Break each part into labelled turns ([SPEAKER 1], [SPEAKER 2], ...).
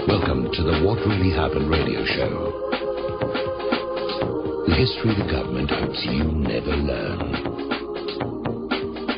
[SPEAKER 1] Welcome to the What Really Happened radio show. The history the government hopes you never learn.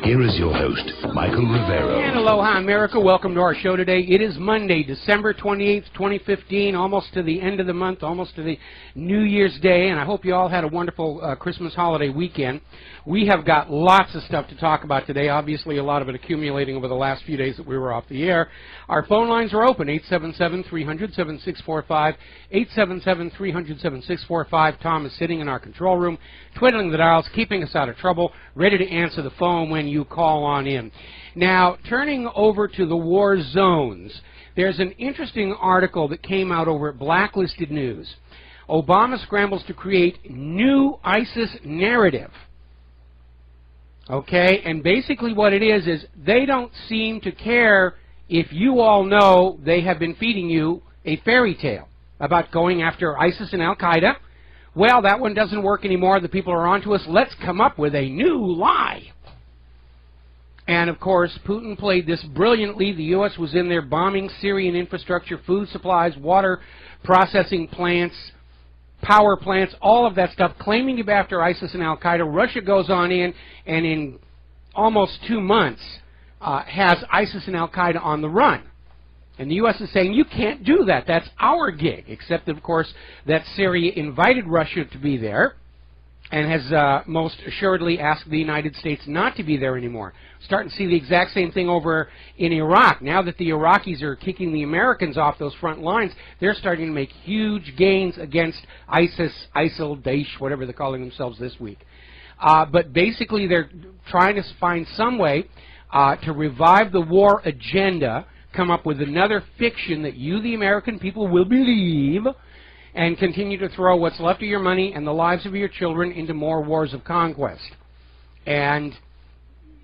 [SPEAKER 1] Here is your host, Michael Rivero.
[SPEAKER 2] And aloha, America. Welcome to our show today. It is Monday, December 28th, 2015, almost to the end of the month, almost to the New Year's Day, and I hope you all had a wonderful Christmas holiday weekend. We have got lots of stuff to talk about today, obviously a lot of it accumulating over the last few days that we were off the air. Our phone lines are open, 877-300-7645, 877-300-7645. Tom is sitting in our control room, twiddling the dials, keeping us out of trouble, ready to answer the phone when you call on in. Now, turning over to the war zones, there's an interesting article that came out over at Blacklisted News. Obama scrambles to create new ISIS narrative. Okay, and basically what it is they don't seem to care if you all know they have been feeding you a fairy tale about going after ISIS and Al-Qaeda. Well, that one doesn't work anymore. The people are onto us. Let's come up with a new lie. And, of course, Putin played this brilliantly. The U.S. was in there bombing Syrian infrastructure, food supplies, water processing plants, power plants, all of that stuff, claiming to be after ISIS and Al-Qaeda. Russia goes on in, and in almost 2 months has ISIS and Al-Qaeda on the run. And the U.S. is saying, you can't do that. That's our gig. Except, of course, that Syria invited Russia to be there and has most assuredly asked the United States not to be there anymore. Starting to see the exact same thing over in Iraq. Now that the Iraqis are kicking the Americans off those front lines, they're starting to make huge gains against ISIS, ISIL, Daesh, whatever they're calling themselves this week. But basically they're trying to find some way to revive the war agenda, come up with another fiction that you, the American people, will believe, and continue to throw what's left of your money and the lives of your children into more wars of conquest. And,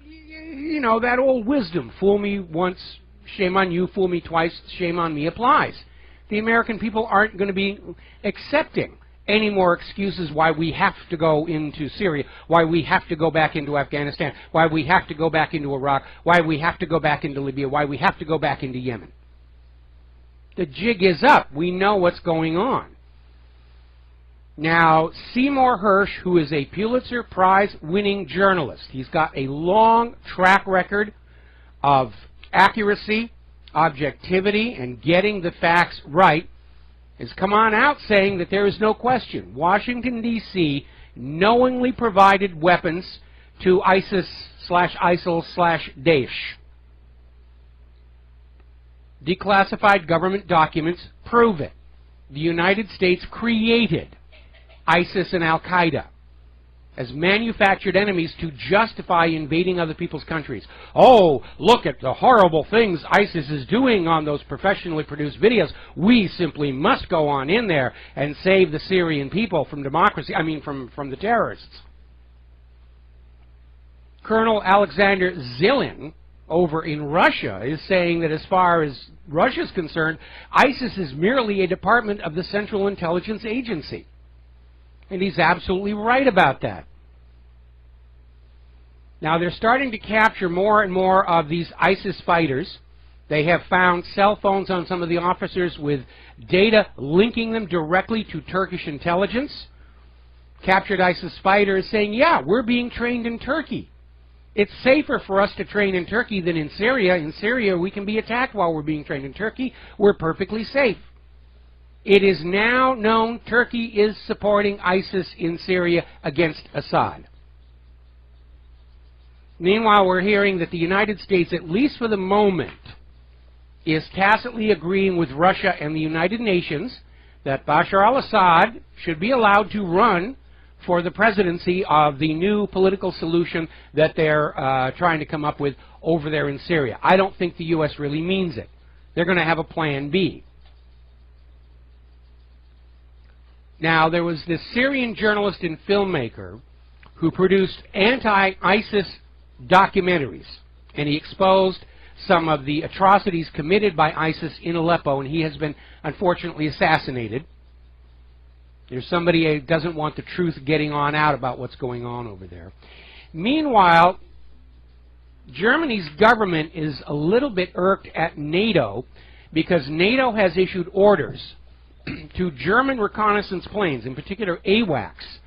[SPEAKER 2] you know, that old wisdom, fool me once, shame on you, fool me twice, shame on me, applies. The American people aren't going to be accepting any more excuses why we have to go into Syria, why we have to go back into Afghanistan, why we have to go back into Iraq, why we have to go back into Libya, why we have to go back into Yemen. The jig is up. We know what's going on. Now, Seymour Hersh, who is a Pulitzer Prize-winning journalist, he's got a long track record of accuracy, objectivity, and getting the facts right, has come on out saying that there is no question Washington, D.C. knowingly provided weapons to ISIS/ISIL/Daesh. Declassified government documents prove it. The United States created ISIS and Al-Qaeda as manufactured enemies to justify invading other people's countries. Oh, look at the horrible things ISIS is doing on those professionally produced videos. We simply must go on in there and save the Syrian people from democracy, from the terrorists. Colonel Alexander Zilin over in Russia is saying that as far as Russia is concerned, ISIS is merely a department of the Central Intelligence Agency. And he's absolutely right about that. Now, they're starting to capture more and more of these ISIS fighters. They have found cell phones on some of the officers with data linking them directly to Turkish intelligence. Captured ISIS fighters saying, yeah, we're being trained in Turkey. It's safer for us to train in Turkey than in Syria. In Syria, we can be attacked while we're being trained in Turkey. We're perfectly safe. It is now known Turkey is supporting ISIS in Syria against Assad. Meanwhile, we're hearing that the United States, at least for the moment, is tacitly agreeing with Russia and the United Nations that Bashar al-Assad should be allowed to run for the presidency of the new political solution that they're trying to come up with over there in Syria. I don't think the U.S. really means it. They're going to have a plan B. Now, there was this Syrian journalist and filmmaker who produced anti-ISIS documentaries, and he exposed some of the atrocities committed by ISIS in Aleppo, and he has been, unfortunately, assassinated. There's somebody who doesn't want the truth getting on out about what's going on over there. Meanwhile, Germany's government is a little bit irked at NATO because NATO has issued orders to German reconnaissance planes, in particular AWACS,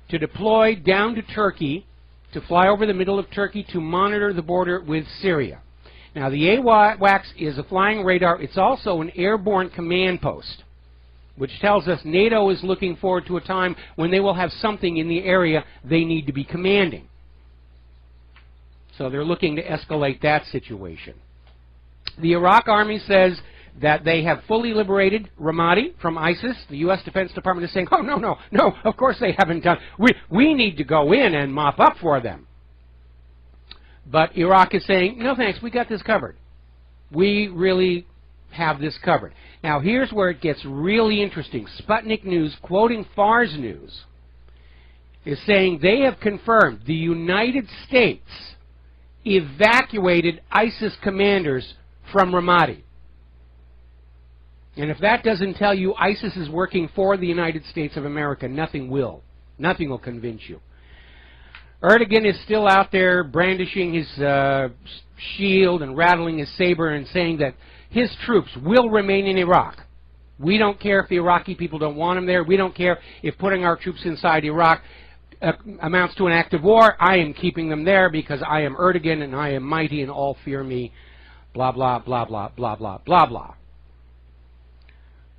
[SPEAKER 2] to deploy down to Turkey, to fly over the middle of Turkey to monitor the border with Syria. Now, the AWACS is a flying radar. It's also an airborne command post, which tells us NATO is looking forward to a time when they will have something in the area they need to be commanding. So they're looking to escalate that situation. The Iraq Army says that they have fully liberated Ramadi from ISIS. The U.S. Defense Department is saying, oh, no, of course they haven't done. We need to go in and mop up for them. But Iraq is saying, no thanks, we got this covered. We really have this covered. Now here's where it gets really interesting. Sputnik News, quoting Fars News, is saying they have confirmed the United States evacuated ISIS commanders from Ramadi. And if that doesn't tell you ISIS is working for the United States of America, nothing will. Nothing will convince you. Erdogan is still out there brandishing his shield and rattling his saber and saying that his troops will remain in Iraq. We don't care if the Iraqi people don't want them there. We don't care if putting our troops inside Iraq amounts to an act of war. I am keeping them there because I am Erdogan and I am mighty and all fear me. Blah, blah, blah, blah, blah, blah, blah, blah.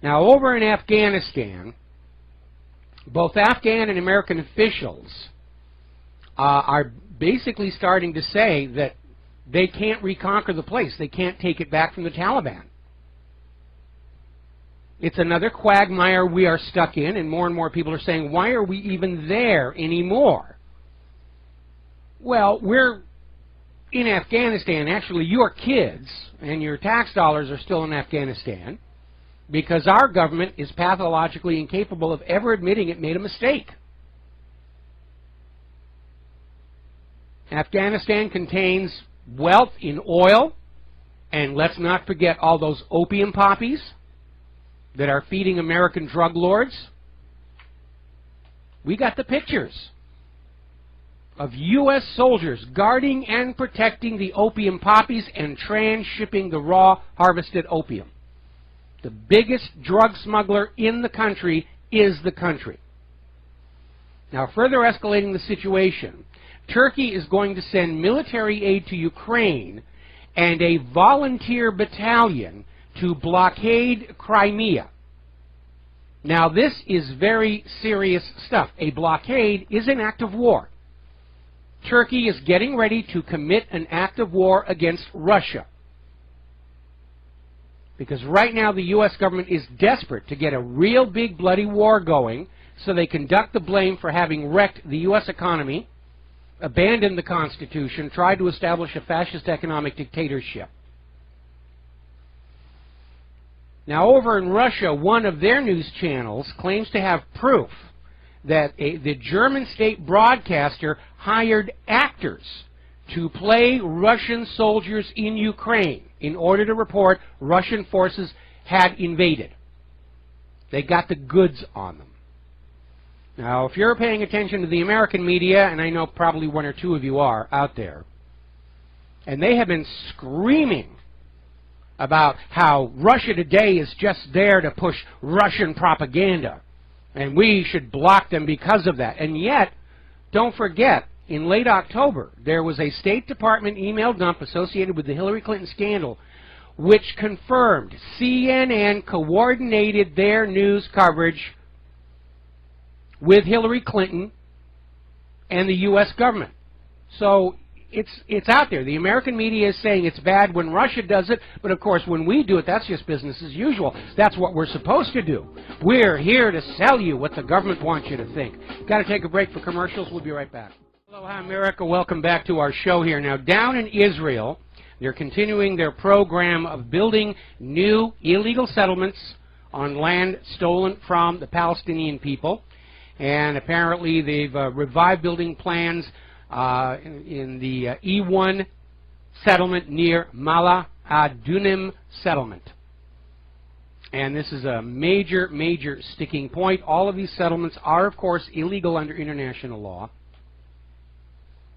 [SPEAKER 2] Now, over in Afghanistan, both Afghan and American officials are basically starting to say that they can't reconquer the place. They can't take it back from the Taliban. It's another quagmire we are stuck in, and more people are saying, why are we even there anymore? Well, we're in Afghanistan. Actually, your kids and your tax dollars are still in Afghanistan because our government is pathologically incapable of ever admitting it made a mistake. Afghanistan contains wealth in oil, and let's not forget all those opium poppies that are feeding American drug lords. We got the pictures of U.S. soldiers guarding and protecting the opium poppies and transshipping the raw harvested opium. The biggest drug smuggler in the country is the country. Now, further escalating the situation, Turkey is going to send military aid to Ukraine and a volunteer battalion to blockade Crimea. Now, this is very serious stuff. A blockade is an act of war. Turkey is getting ready to commit an act of war against Russia. Because right now the U.S. government is desperate to get a real big bloody war going so they can duck the blame for having wrecked the U.S. economy, abandoned the Constitution, tried to establish a fascist economic dictatorship. Now, over in Russia, one of their news channels claims to have proof that the German state broadcaster hired actors to play Russian soldiers in Ukraine in order to report Russian forces had invaded. They got the goods on them. Now, if you're paying attention to the American media, and I know probably one or two of you are out there, and they have been screaming about how Russia today is just there to push Russian propaganda, and we should block them because of that. And yet, don't forget, in late October, there was a State Department email dump associated with the Hillary Clinton scandal, which confirmed CNN coordinated their news coverage with Hillary Clinton and the U.S. government. So it's out there. The American media is saying it's bad when Russia does it, but of course when we do it, that's just business as usual. That's what we're supposed to do. We're here to sell you what the government wants you to think. Got to take a break for commercials. We'll be right back. Hello, hi America. Welcome back to our show here. Now, down in Israel, they're continuing their program of building new illegal settlements on land stolen from the Palestinian people. And apparently they've revived building plans in the E1 settlement near Mala Adunim settlement. And this is a major, major sticking point. All of these settlements are, of course, illegal under international law.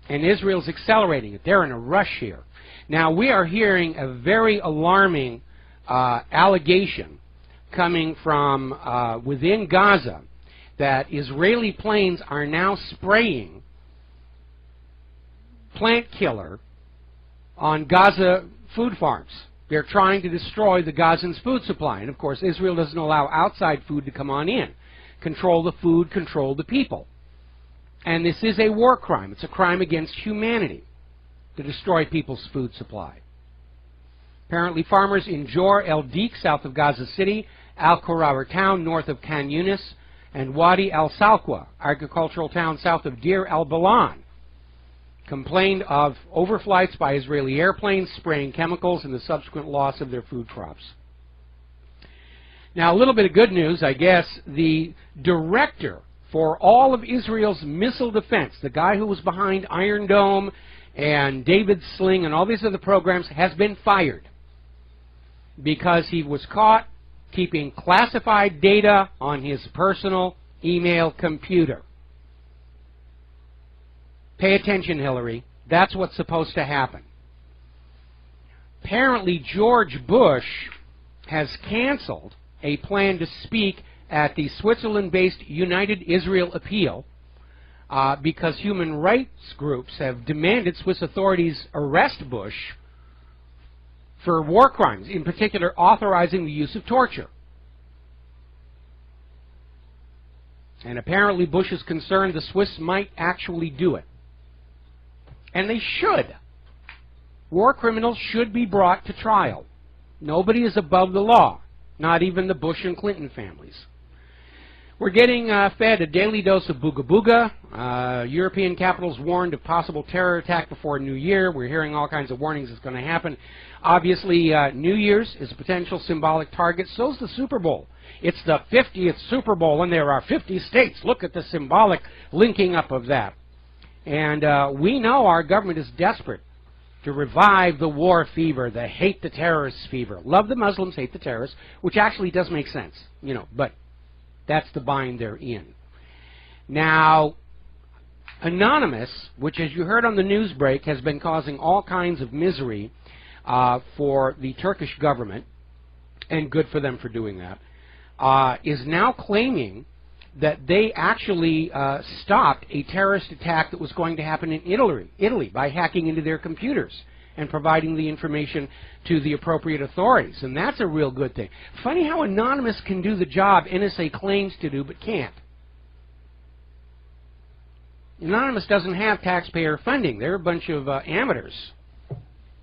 [SPEAKER 2] And Israel's accelerating it. They're in a rush here. Now, we are hearing a very alarming allegation coming from within Gaza that Israeli planes are now spraying plant killer on Gaza food farms. They're trying to destroy the Gazans' food supply. And of course, Israel doesn't allow outside food to come on in. Control the food, control the people. And this is a war crime. It's a crime against humanity to destroy people's food supply. Apparently, farmers in Jor el-Dik, south of Gaza City, Al-Qurawa town, north of Khan Yunis, and Wadi al-Salqa, agricultural town south of Deir al-Balan, complained of overflights by Israeli airplanes spraying chemicals and the subsequent loss of their food crops. Now, a little bit of good news, I guess. The director for all of Israel's missile defense, the guy who was behind Iron Dome and David Sling and all these other programs, has been fired because he was caught keeping classified data on his personal email computer. Pay attention, Hillary. That's what's supposed to happen. Apparently, George Bush has canceled a plan to speak at the Switzerland-based United Israel Appeal because human rights groups have demanded Swiss authorities arrest Bush for war crimes, in particular authorizing the use of torture. And apparently Bush is concerned the Swiss might actually do it. And they should. War criminals should be brought to trial. Nobody is above the law, not even the Bush and Clinton families. We're getting fed a daily dose of booga booga. European capitals warned of possible terror attack before New Year. We're hearing all kinds of warnings it's going to happen. Obviously, New Year's is a potential symbolic target. So's the Super Bowl. It's the 50th Super Bowl, and there are 50 states. Look at the symbolic linking up of that. And we know our government is desperate to revive the war fever, the hate the terrorists fever. Love the Muslims, hate the terrorists, which actually does make sense, you know, but that's the bind they're in. Now, Anonymous, which as you heard on the news break, has been causing all kinds of misery for the Turkish government, and good for them for doing that, is now claiming that they actually stopped a terrorist attack that was going to happen in Italy by hacking into their computers and providing the information to the appropriate authorities. And that's a real good thing. Funny how Anonymous can do the job NSA claims to do but can't. Anonymous doesn't have taxpayer funding. They're a bunch of amateurs.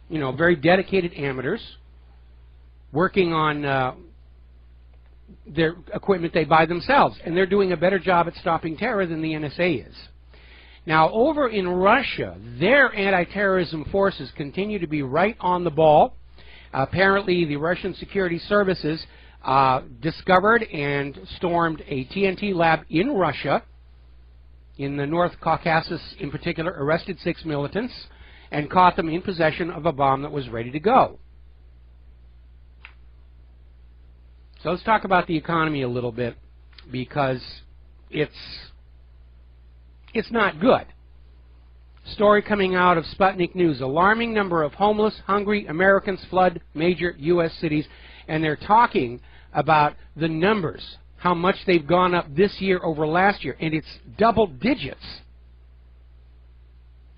[SPEAKER 2] You know, very dedicated amateurs working on their equipment they buy themselves, and they're doing a better job at stopping terror than the NSA is. Now, over in Russia, their anti-terrorism forces continue to be right on the ball. Apparently, the Russian security services discovered and stormed a TNT lab in Russia, in the North Caucasus in particular, arrested 6 militants, and caught them in possession of a bomb that was ready to go. So let's talk about the economy a little bit, because it's not good. Story coming out of Sputnik News. Alarming number of homeless, hungry Americans flood major U.S. cities, and they're talking about the numbers, how much they've gone up this year over last year, and it's double digits.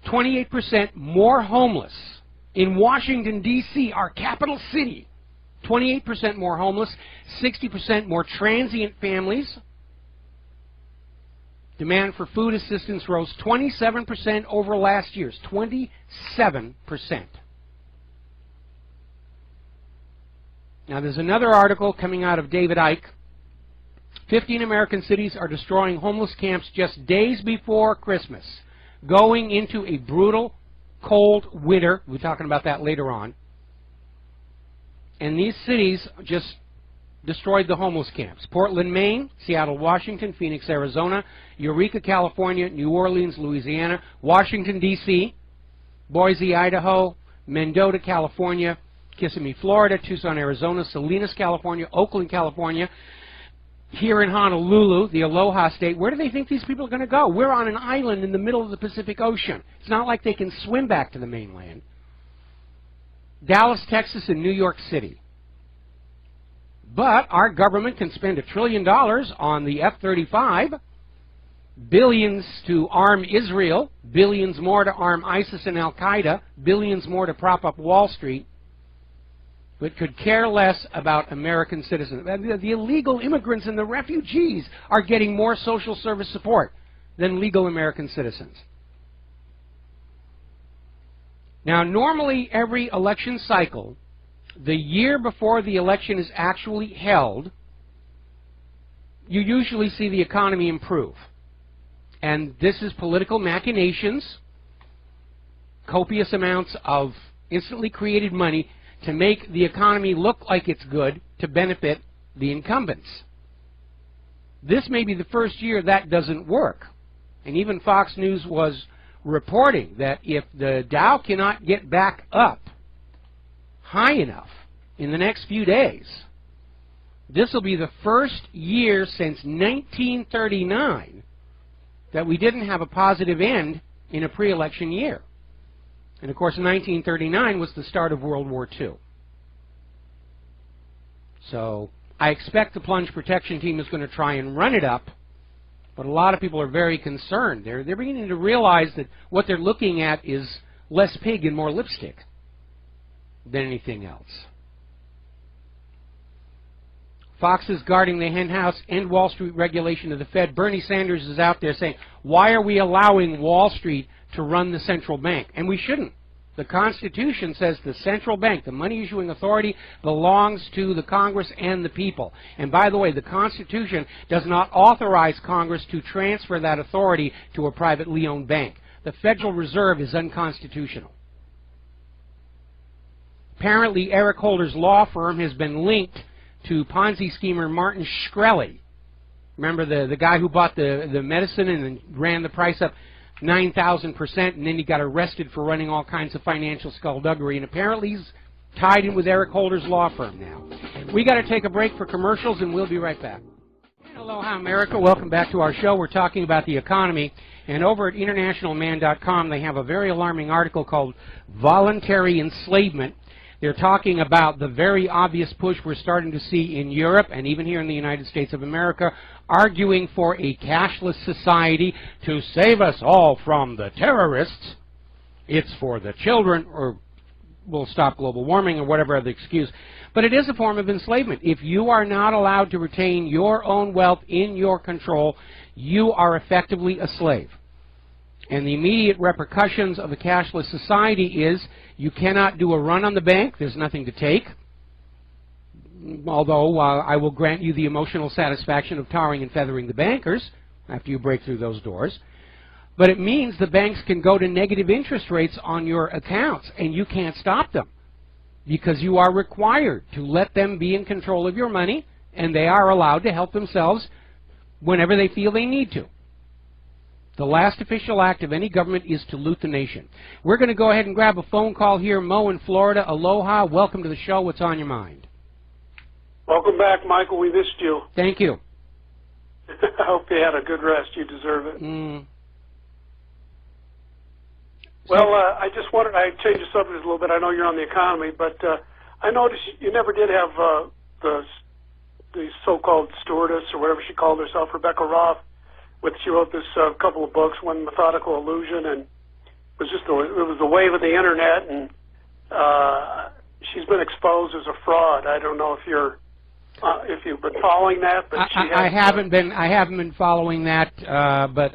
[SPEAKER 2] 28% more homeless in Washington, D.C., our capital city. 28% more homeless, 60% more transient families. Demand for food assistance rose 27% over last year's, 27%. Now there's another article coming out of David Icke. 15 American cities are destroying homeless camps just days before Christmas, going into a brutal, cold winter. We'll be talking about that later on. And these cities just destroyed the homeless camps. Portland, Maine, Seattle, Washington, Phoenix, Arizona, Eureka, California, New Orleans, Louisiana, Washington, D.C., Boise, Idaho, Mendota, California, Kissimmee, Florida, Tucson, Arizona, Salinas, California, Oakland, California, here in Honolulu, the Aloha State. Where do they think these people are going to go? We're on an island in the middle of the Pacific Ocean. It's not like they can swim back to the mainland. Dallas, Texas, and New York City. But our government can spend $1 trillion on the F-35, billions to arm Israel, billions more to arm ISIS and Al-Qaeda, billions more to prop up Wall Street, but could care less about American citizens. The illegal immigrants and the refugees are getting more social service support than legal American citizens. Now, normally every election cycle, the year before the election is actually held, you usually see the economy improve. And this is political machinations, copious amounts of instantly created money to make the economy look like it's good to benefit the incumbents. This may be the first year that doesn't work. And even Fox News was reporting that if the Dow cannot get back up high enough in the next few days, this will be the first year since 1939 that we didn't have a positive end in a pre-election year. And of course 1939 was the start of World War II. So I expect the plunge protection team is going to try and run it up, but a lot of people are very concerned. They're beginning to realize that what they're looking at is less pig and more lipstick than anything else. Fox is guarding the henhouse and Wall Street regulation of the Fed. Bernie Sanders is out there saying, why are we allowing Wall Street to run the central bank? And we shouldn't. The Constitution says the central bank, the money-issuing authority, belongs to the Congress and the people. And by the way, the Constitution does not authorize Congress to transfer that authority to a privately owned bank. The Federal Reserve is unconstitutional. Apparently, Eric Holder's law firm has been linked to Ponzi schemer Martin Shkreli. Remember the guy who bought the medicine and then ran the price up 9,000%, and then he got arrested for running all kinds of financial skullduggery, and apparently he's tied in with Eric Holder's law firm now. We got to take a break for commercials, and we'll be right back. Aloha, America. Welcome back to our show. We're talking about the economy, and over at internationalman.com they have a very alarming article called Voluntary Enslavement. They're talking about the very obvious push we're starting to see in Europe and even here in the United States of America, arguing for a cashless society to save us all from the terrorists. It's for the children, or we'll stop global warming, or whatever other excuse. But it is a form of enslavement. If you are not allowed to retain your own wealth in your control, you are effectively a slave. And the immediate repercussions of a cashless society is you cannot do a run on the bank. There's nothing to take. Although I will grant you the emotional satisfaction of tarring and feathering the bankers after you break through those doors. But it means the banks can go to negative interest rates on your accounts, and you can't stop them because you are required to let them be in control of your money, and they are allowed to help themselves whenever they feel they need to. The last official act of any government is to loot the nation. We're going to go ahead and grab a phone call here. Mo in Florida. Aloha. Welcome to the show. What's on your mind?
[SPEAKER 3] Welcome back, Michael. We missed you.
[SPEAKER 2] Thank you.
[SPEAKER 3] I hope you had a good rest. You deserve it. Well, I just wanted, I changed the subject a little bit. I know you're on the economy, but I noticed you never did have the so-called stewardess, or whatever she called herself, Rebecca Roth. She wrote this couple of books, One Methodical Illusion, and it was the wave of the internet, and she's been exposed as a fraud. I don't know if you've been following that, but
[SPEAKER 2] I haven't been following that, but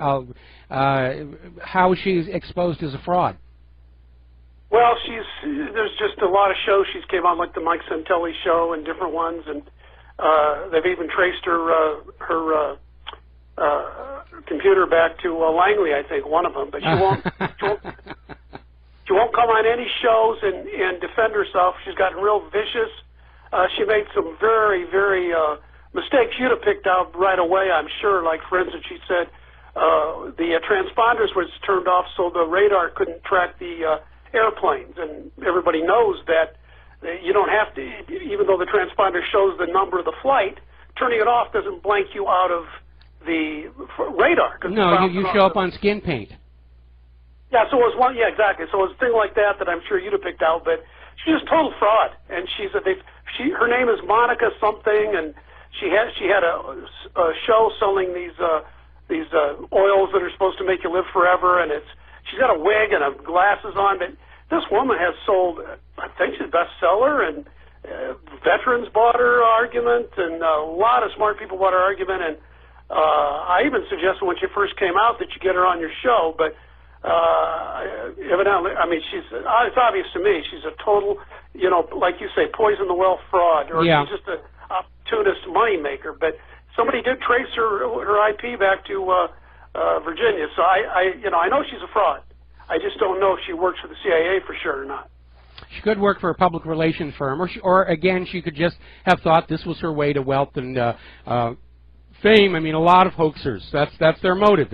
[SPEAKER 2] how is she exposed as a fraud?
[SPEAKER 3] Well, there's just a lot of shows she's came on, like the Mike Santelli show and different ones, and they've even traced her computer back to Langley, I think, one of them, but she won't come on any shows and defend herself. She's gotten real vicious. She made some very, very mistakes you'd have picked out right away, I'm sure. Like, for instance, she said the transponders was turned off so the radar couldn't track the airplanes, and everybody knows that you don't have to, even though the transponder shows the number of the flight, turning it off doesn't blank you out of the radar.
[SPEAKER 2] No, you show up on skin paint.
[SPEAKER 3] Yeah, so it was one. Yeah, exactly. So it was a thing like that I'm sure you'd have picked out. But she's a total fraud, and her name is Monica something, and she had a show selling these oils that are supposed to make you live forever, and she's got a wig and glasses on. But this woman has sold, I think she's a bestseller, and veterans bought her argument, and a lot of smart people bought her argument, and I even suggested when she first came out that you get her on your show, but evidently, I mean, it's obvious to me she's a total, like you say, poison the well fraud, or she's just an opportunist money maker. But somebody did trace her IP back to Virginia, so I know she's a fraud. I just don't know if she works for the CIA for sure or not.
[SPEAKER 2] She could work for a public relations firm, or again, she could just have thought this was her way to wealth and fame. I mean, a lot of hoaxers, that's their motive.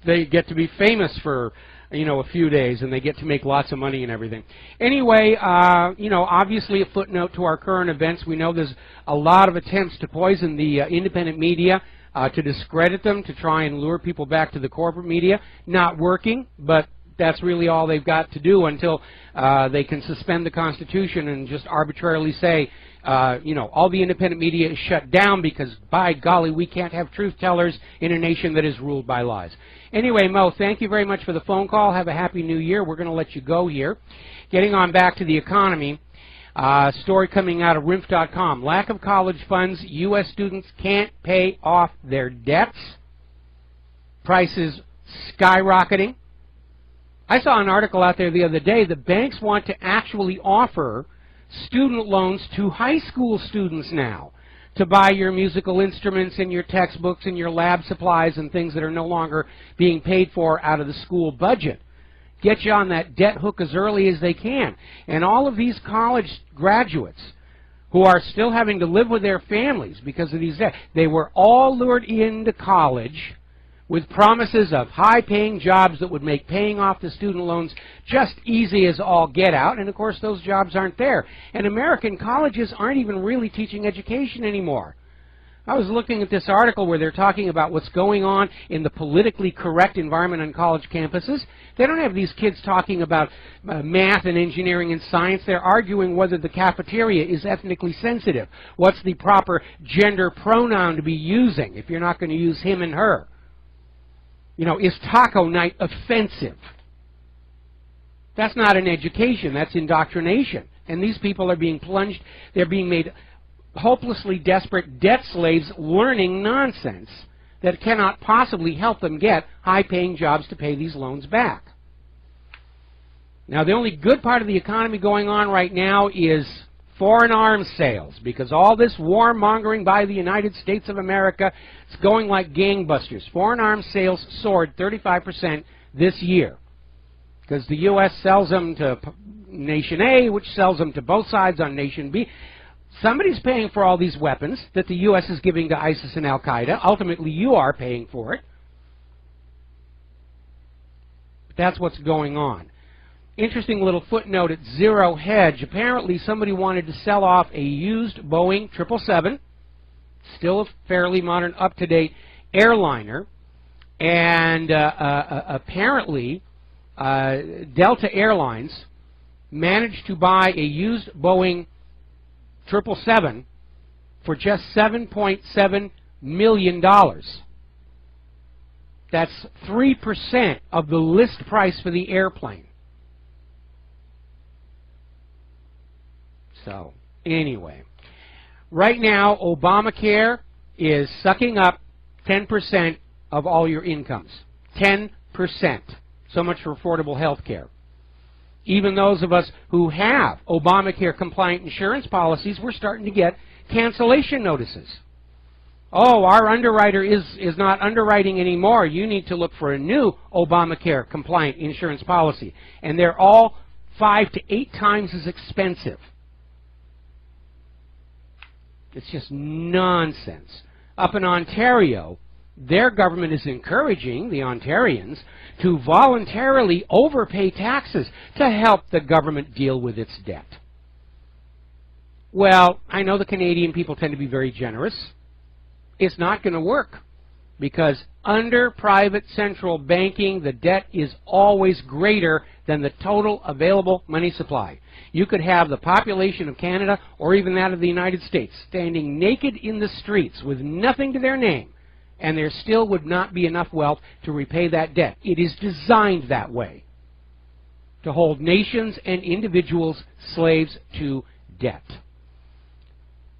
[SPEAKER 2] They get to be famous for, a few days, and they get to make lots of money and everything. Anyway, obviously a footnote to our current events. We know there's a lot of attempts to poison the independent media, to discredit them, to try and lure people back to the corporate media. Not working, but that's really all they've got to do until they can suspend the Constitution and just arbitrarily say, all the independent media is shut down because, by golly, we can't have truth tellers in a nation that is ruled by lies. Anyway, Mo, thank you very much for the phone call. Have a happy new year. We're going to let you go here. Getting on back to the economy, story coming out of RINF.com. Lack of college funds. U.S. students can't pay off their debts. Prices skyrocketing. I saw an article out there the other day. The banks want to actually offer student loans to high school students now to buy your musical instruments and your textbooks and your lab supplies and things that are no longer being paid for out of the school budget. Get you on that debt hook as early as they can. And all of these college graduates who are still having to live with their families because of these debts, they were all lured into college with promises of high-paying jobs that would make paying off the student loans just easy as all get out, and of course those jobs aren't there. And American colleges aren't even really teaching education anymore. I was looking at this article where they're talking about what's going on in the politically correct environment on college campuses. They don't have these kids talking about math and engineering and science. They're arguing whether the cafeteria is ethnically sensitive. What's the proper gender pronoun to be using if you're not going to use him and her? Is taco night offensive? That's not an education, that's indoctrination. And these people are being plunged, they're being made hopelessly desperate debt slaves learning nonsense that cannot possibly help them get high-paying jobs to pay these loans back. Now, the only good part of the economy going on right now is foreign arms sales, because all this warmongering by the United States of America is going like gangbusters. Foreign arms sales soared 35% this year because the U.S. sells them to Nation A, which sells them to both sides on Nation B. Somebody's paying for all these weapons that the U.S. is giving to ISIS and Al-Qaeda. Ultimately, you are paying for it. But that's what's going on. Interesting little footnote at Zero Hedge. Apparently somebody wanted to sell off a used Boeing 777, still a fairly modern, up-to-date airliner, and apparently Delta Airlines managed to buy a used Boeing 777 for just $7.7 million. That's 3% of the list price for the airplane. So, anyway, right now, Obamacare is sucking up 10% of all your incomes. 10%. So much for affordable health care. Even those of us who have Obamacare-compliant insurance policies, we're starting to get cancellation notices. Oh, our underwriter is not underwriting anymore. You need to look for a new Obamacare-compliant insurance policy. And they're all 5 to 8 times as expensive. It's just nonsense. Up in Ontario, their government is encouraging the Ontarians to voluntarily overpay taxes to help the government deal with its debt. Well, I know the Canadian people tend to be very generous. It's not going to work because under private central banking, the debt is always greater than the total available money supply. You could have the population of Canada or even that of the United States standing naked in the streets with nothing to their name, and there still would not be enough wealth to repay that debt. It is designed that way, to hold nations and individuals slaves to debt.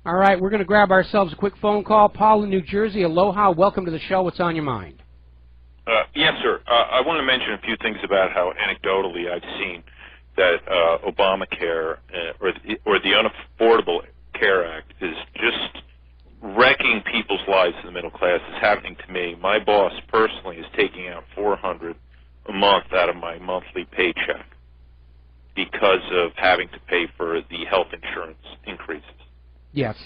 [SPEAKER 2] All right, we're going to grab ourselves a quick phone call. Paul in New Jersey, aloha, welcome to the show. What's on your mind?
[SPEAKER 4] Yes, sir. I want to mention a few things about how anecdotally I've seen that Obamacare or the Unaffordable Care Act is just wrecking people's lives in the middle class. It's happening to me. My boss personally is taking out $400 a month out of my monthly paycheck because of having to pay for the health insurance increases.
[SPEAKER 2] Yes.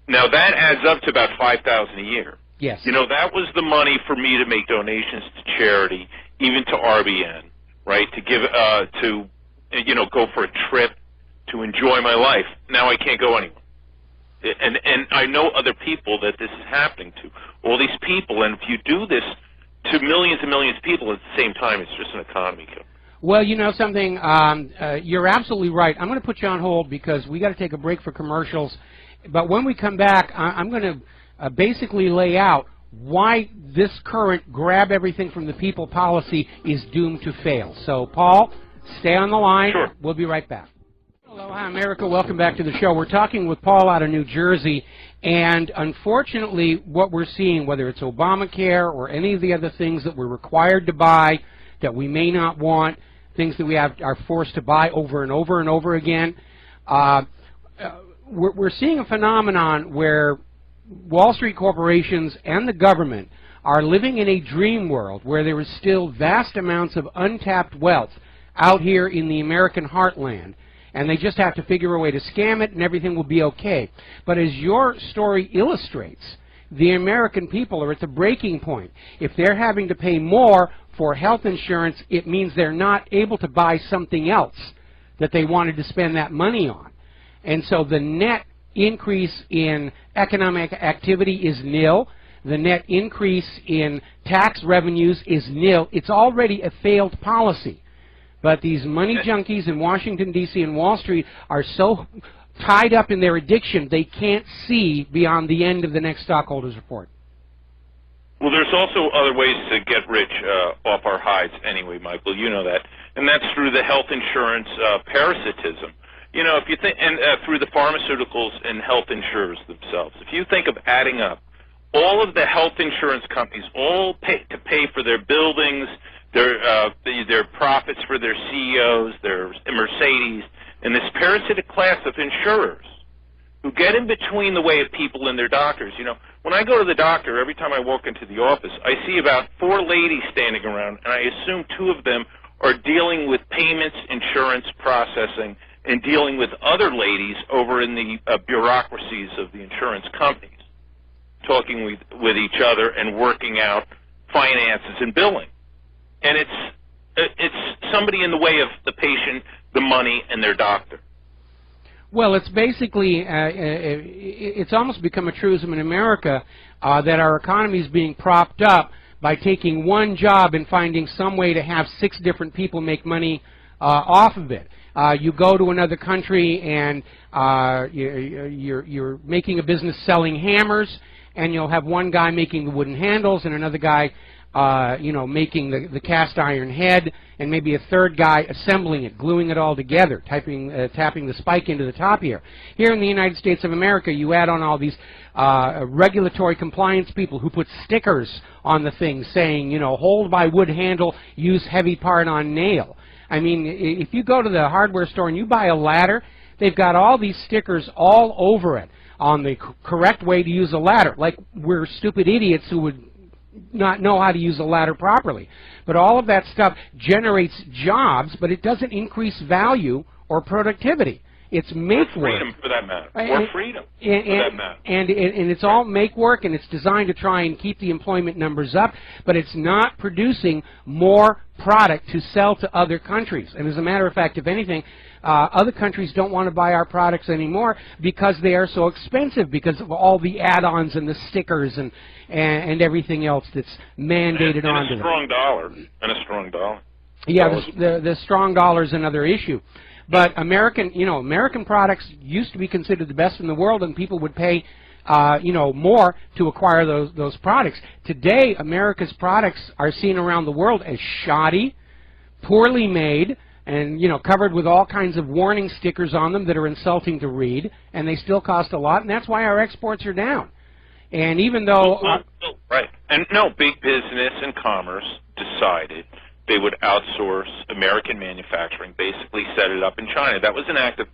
[SPEAKER 4] Now that adds up to about $5,000 a year.
[SPEAKER 2] Yes.
[SPEAKER 4] You know, that was the money for me to make donations to charity, even to RBN, right? To give, go for a trip, to enjoy my life. Now I can't go anywhere. And I know other people that this is happening to. All these people, and if you do this to millions and millions of people at the same time, it's just an economy killer.
[SPEAKER 2] Well, you know something, you're absolutely right. I'm going to put you on hold because we got to take a break for commercials. But when we come back, I'm going to basically lay out why this current grab everything from the people policy is doomed to fail. So, Paul, stay on the line.
[SPEAKER 4] Sure.
[SPEAKER 2] We'll be right back. Aloha, America. Welcome back to the show. We're talking with Paul out of New Jersey, and unfortunately what we're seeing, whether it's Obamacare or any of the other things that we're required to buy that we may not want, things that we are forced to buy over and over and over again, we're seeing a phenomenon where Wall Street corporations and the government are living in a dream world where there is still vast amounts of untapped wealth out here in the American heartland, and they just have to figure a way to scam it and everything will be okay. But as your story illustrates, the American people are at the breaking point. If they're having to pay more for health insurance, it means they're not able to buy something else that they wanted to spend that money on. And so the net increase in economic activity is nil. The net increase in tax revenues is nil. It's already a failed policy. But these money junkies in Washington, D.C. and Wall Street are so tied up in their addiction, they can't see beyond the end of the next stockholders report.
[SPEAKER 4] Well, there's also other ways to get rich off our hides anyway, Michael. You know that. And that's through the health insurance parasitism. You know, if you think, and through the pharmaceuticals and health insurers themselves. If you think of adding up all of the health insurance companies, all to pay for their buildings, their profits for their CEOs, their Mercedes, and this parasitic class of insurers who get in between the way of people and their doctors. You know, when I go to the doctor, every time I walk into the office, I see about 4 ladies standing around, and I assume 2 of them are dealing with payments, insurance processing, and dealing with other ladies over in the bureaucracies of the insurance companies, talking with each other and working out finances and billing. And it's somebody in the way of the patient, the money, and their doctor.
[SPEAKER 2] Well, it's basically, it's almost become a truism in America that our economy is being propped up by taking one job and finding some way to have 6 different people make money off of it. You go to another country and you're making a business selling hammers, and you'll have one guy making the wooden handles and another guy making the cast iron head, and maybe a third guy assembling it, gluing it all together, tapping the spike into the top here. Here in the United States of America, you add on all these regulatory compliance people who put stickers on the thing saying, you know, hold by wood handle, use heavy part on nail. I mean, if you go to the hardware store and you buy a ladder, they've got all these stickers all over it on the correct way to use a ladder, like we're stupid idiots who would not know how to use a ladder properly. But all of that stuff generates jobs, but it doesn't increase value or productivity. It's make
[SPEAKER 4] or
[SPEAKER 2] work.
[SPEAKER 4] freedom for that matter. Or freedom for that matter.
[SPEAKER 2] And it's all make work, and it's designed to try and keep the employment numbers up, but it's not producing more product to sell to other countries. And as a matter of fact, if anything, other countries don't want to buy our products anymore because they are so expensive because of all the add-ons and the stickers and everything else that's mandated onto them.
[SPEAKER 4] And a strong dollar.
[SPEAKER 2] Yeah, the strong dollar is another issue. But American products used to be considered the best in the world, and people would pay more to acquire those products. Today, America's products are seen around the world as shoddy, poorly made, and covered with all kinds of warning stickers on them that are insulting to read, and they still cost a lot, and that's why our exports are down. And even though
[SPEAKER 4] right, and no, big business and commerce decided they would outsource American manufacturing, basically set it up in China. That was an act of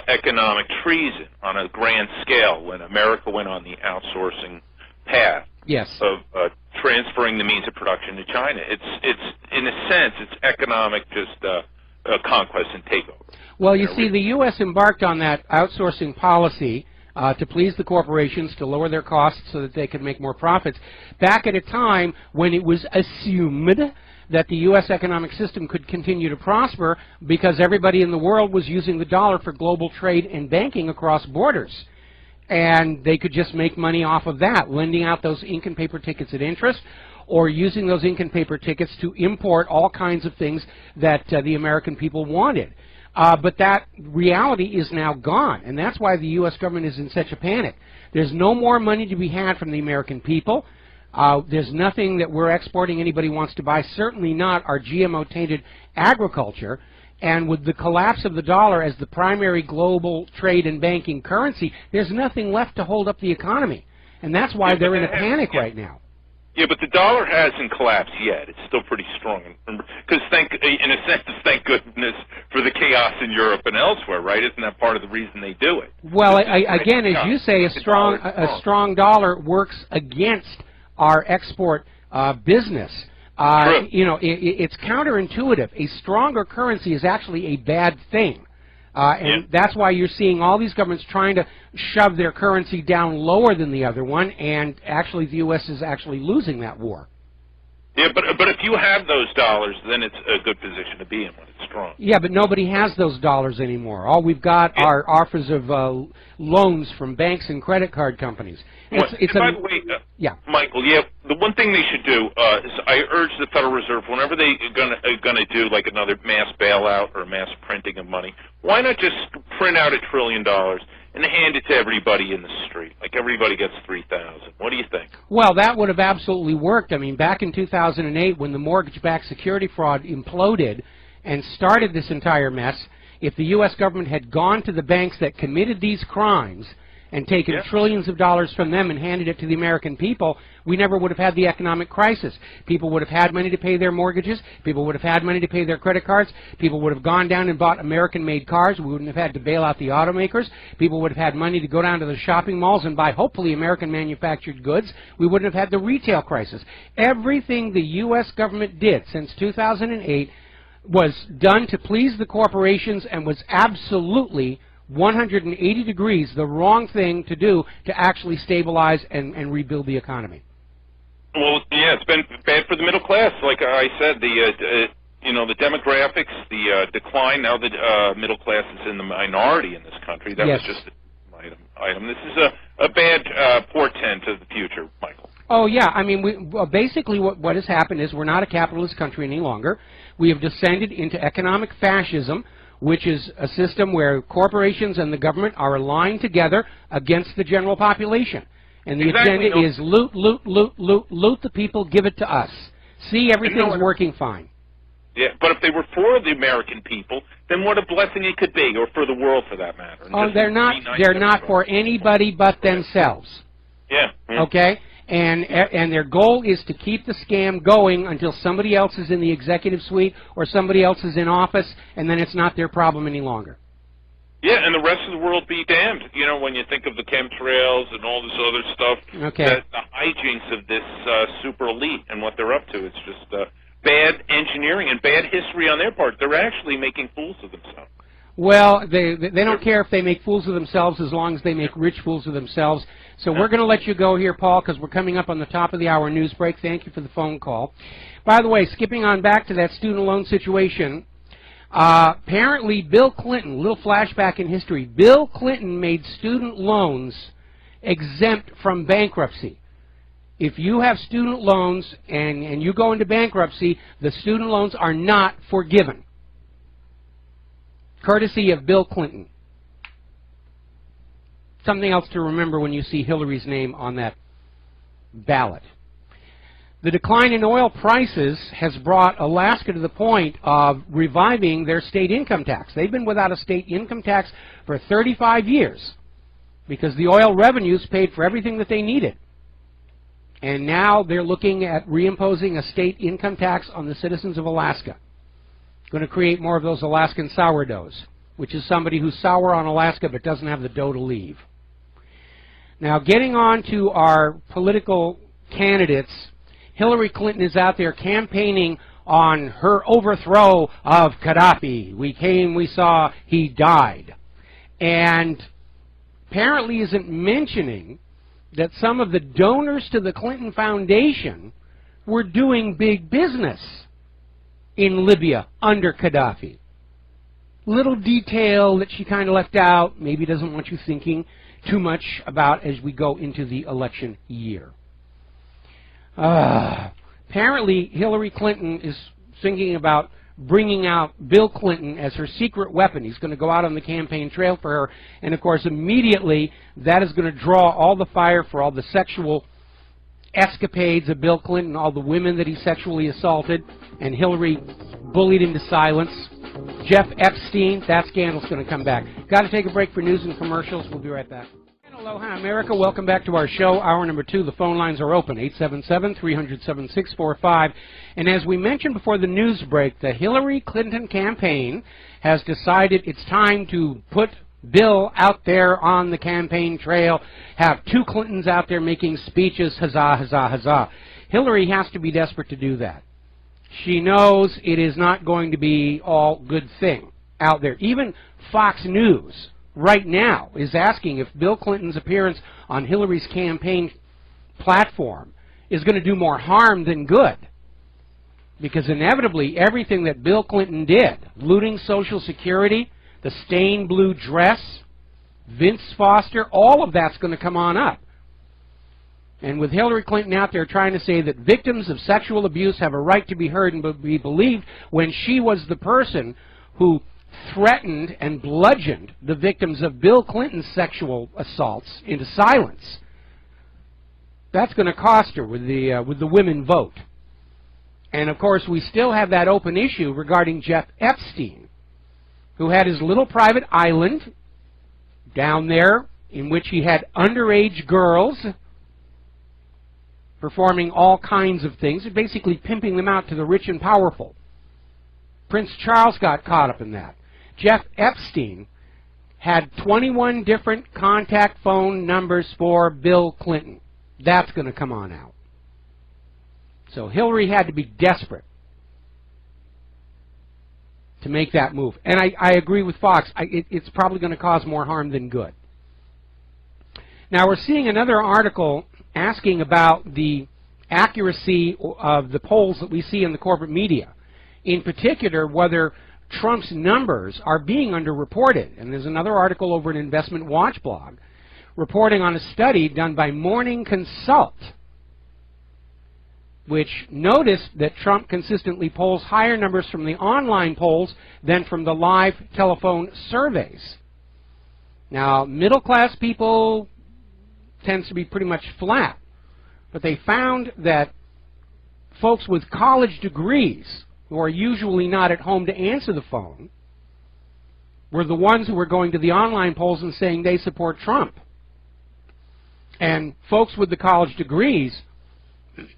[SPEAKER 4] economic treason on a grand scale when America went on the outsourcing path.
[SPEAKER 2] Yes.
[SPEAKER 4] Of transferring the means of production to China. It's in a sense, it's economic conquest and takeover.
[SPEAKER 2] Well, you see, the U.S. embarked on that outsourcing policy to please the corporations, to lower their costs so that they could make more profits, back at a time when it was assumed that the U.S. economic system could continue to prosper because everybody in the world was using the dollar for global trade and banking across borders. And they could just make money off of that, lending out those ink and paper tickets at interest, or using those ink and paper tickets to import all kinds of things that the American people wanted. But that reality is now gone, and that's why the U.S. government is in such a panic. There's no more money to be had from the American people. There's nothing that we're exporting anybody wants to buy, certainly not our GMO-tainted agriculture. And with the collapse of the dollar as the primary global trade and banking currency, there's nothing left to hold up the economy. And that's why they're in a panic right now.
[SPEAKER 4] Yeah, but the dollar hasn't collapsed yet. It's still pretty strong. Because, in a sense, thank goodness for the chaos in Europe and elsewhere, right? Isn't that part of the reason they do it?
[SPEAKER 2] Well, again, as you say, a strong dollar works against our export business. It's counterintuitive. A stronger currency is actually a bad thing. And that's why you're seeing all these governments trying to shove their currency down lower than the other one, and actually the U.S. is actually losing that war.
[SPEAKER 4] Yeah, but if you have those dollars, then it's a good position to be in when it's strong.
[SPEAKER 2] Yeah, but nobody has those dollars anymore. All we've got are offers of loans from banks and credit card companies.
[SPEAKER 4] By the way, Michael, the one thing they should do is I urge the Federal Reserve, whenever they're going to do like another mass bailout or mass printing of money, why not just print out $1 trillion and hand it to everybody in the street? Like everybody gets $3,000. What do you think?
[SPEAKER 2] Well, that would have absolutely worked. I mean, back in 2008, when the mortgage-backed security fraud imploded and started this entire mess, if the U.S. government had gone to the banks that committed these crimes and taken trillions of dollars from them and handed it to the American people, we never would have had the economic crisis. People would have had money to pay their mortgages. People would have had money to pay their credit cards. People would have gone down and bought American-made cars. We wouldn't have had to bail out the automakers. People would have had money to go down to the shopping malls and buy, hopefully, American-manufactured goods. We wouldn't have had the retail crisis. Everything the U.S. government did since 2008 was done to please the corporations and was absolutely 180 degrees the wrong thing to do to actually stabilize and rebuild the economy.
[SPEAKER 4] Well, yeah, it's been bad for the middle class. Like I said, the demographics, the decline. Now the middle class is in the minority in this country. That was just an item. This is a bad portent of the future, Michael.
[SPEAKER 2] Oh, yeah. I mean, basically what has happened is we're not a capitalist country any longer. We have descended into economic fascism, which is a system where corporations and the government are aligned together against the general population. And the agenda is loot, loot, loot, loot, loot the people, give it to us. See, everything's working fine.
[SPEAKER 4] Yeah, but if they were for the American people, then what a blessing it could be, or for the world for that matter.
[SPEAKER 2] Oh, they're not for anybody but themselves.
[SPEAKER 4] Yeah.
[SPEAKER 2] Okay? And their goal is to keep the scam going until somebody else is in the executive suite or somebody else is in office, and then it's not their problem any longer.
[SPEAKER 4] Yeah, and the rest of the world be damned. You know, when you think of the chemtrails and all this other stuff, the hijinks of this super elite and what they're up to, it's just bad engineering and bad history on their part. They're actually making fools of themselves.
[SPEAKER 2] Well, they don't care if they make fools of themselves as long as they make rich fools of themselves. So we're going to let you go here, Paul, because we're coming up on the top of the hour news break. Thank you for the phone call. By the way, skipping on back to that student loan situation, apparently Bill Clinton, a little flashback in history, Bill Clinton made student loans exempt from bankruptcy. If you have student loans and you go into bankruptcy, the student loans are not forgiven. Courtesy of Bill Clinton. Something else to remember when you see Hillary's name on that ballot. The decline in oil prices has brought Alaska to the point of reviving their state income tax. They've been without a state income tax for 35 years because the oil revenues paid for everything that they needed. And now they're looking at reimposing a state income tax on the citizens of Alaska. Going to create more of those Alaskan sourdoughs, which is somebody who's sour on Alaska but doesn't have the dough to leave. Now, getting on to our political candidates, Hillary Clinton is out there campaigning on her overthrow of Gaddafi. We came, we saw, he died. And apparently isn't mentioning that some of the donors to the Clinton Foundation were doing big business in Libya under Gaddafi. Little detail that she kind of left out, maybe doesn't want you thinking too much about as we go into the election year. Apparently Hillary Clinton is thinking about bringing out Bill Clinton as her secret weapon. He's going to go out on the campaign trail for her, and of course immediately that is going to draw all the fire for all the sexual escapades of Bill Clinton, all the women that he sexually assaulted, and Hillary bullied into silence. Jeff Epstein, that scandal's going to come back. Got to take a break for news and commercials. We'll be right back. Aloha, America. Welcome back to our show. Hour number 2. The phone lines are open, 877-300-7645. And as we mentioned before the news break, the Hillary Clinton campaign has decided it's time to put Bill out there on the campaign trail, have two Clintons out there making speeches, huzzah, huzzah, huzzah. Hillary has to be desperate to do that. She knows it is not going to be all good thing out there. Even Fox News right now is asking if Bill Clinton's appearance on Hillary's campaign platform is going to do more harm than good. Because inevitably everything that Bill Clinton did, looting Social Security, the stained blue dress, Vince Foster, all of that's going to come on up. And with Hillary Clinton out there trying to say that victims of sexual abuse have a right to be heard and be believed, when she was the person who threatened and bludgeoned the victims of Bill Clinton's sexual assaults into silence, that's going to cost her with the women vote. And of course we still have that open issue regarding Jeff Epstein, who had his little private island down there in which he had underage girls performing all kinds of things, and basically pimping them out to the rich and powerful. Prince Charles got caught up in that. Jeff Epstein had 21 different contact phone numbers for Bill Clinton. That's going to come on out. So Hillary had to be desperate to make that move. And I agree with Fox. It's probably going to cause more harm than good. Now we're seeing another article asking about the accuracy of the polls that we see in the corporate media. In particular, whether Trump's numbers are being underreported. And there's another article over at Investment Watch blog reporting on a study done by Morning Consult, which noticed that Trump consistently polls higher numbers from the online polls than from the live telephone surveys. Now, middle-class people tends to be pretty much flat, but they found that folks with college degrees, who are usually not at home to answer the phone, were the ones who were going to the online polls and saying they support Trump. And folks with the college degrees,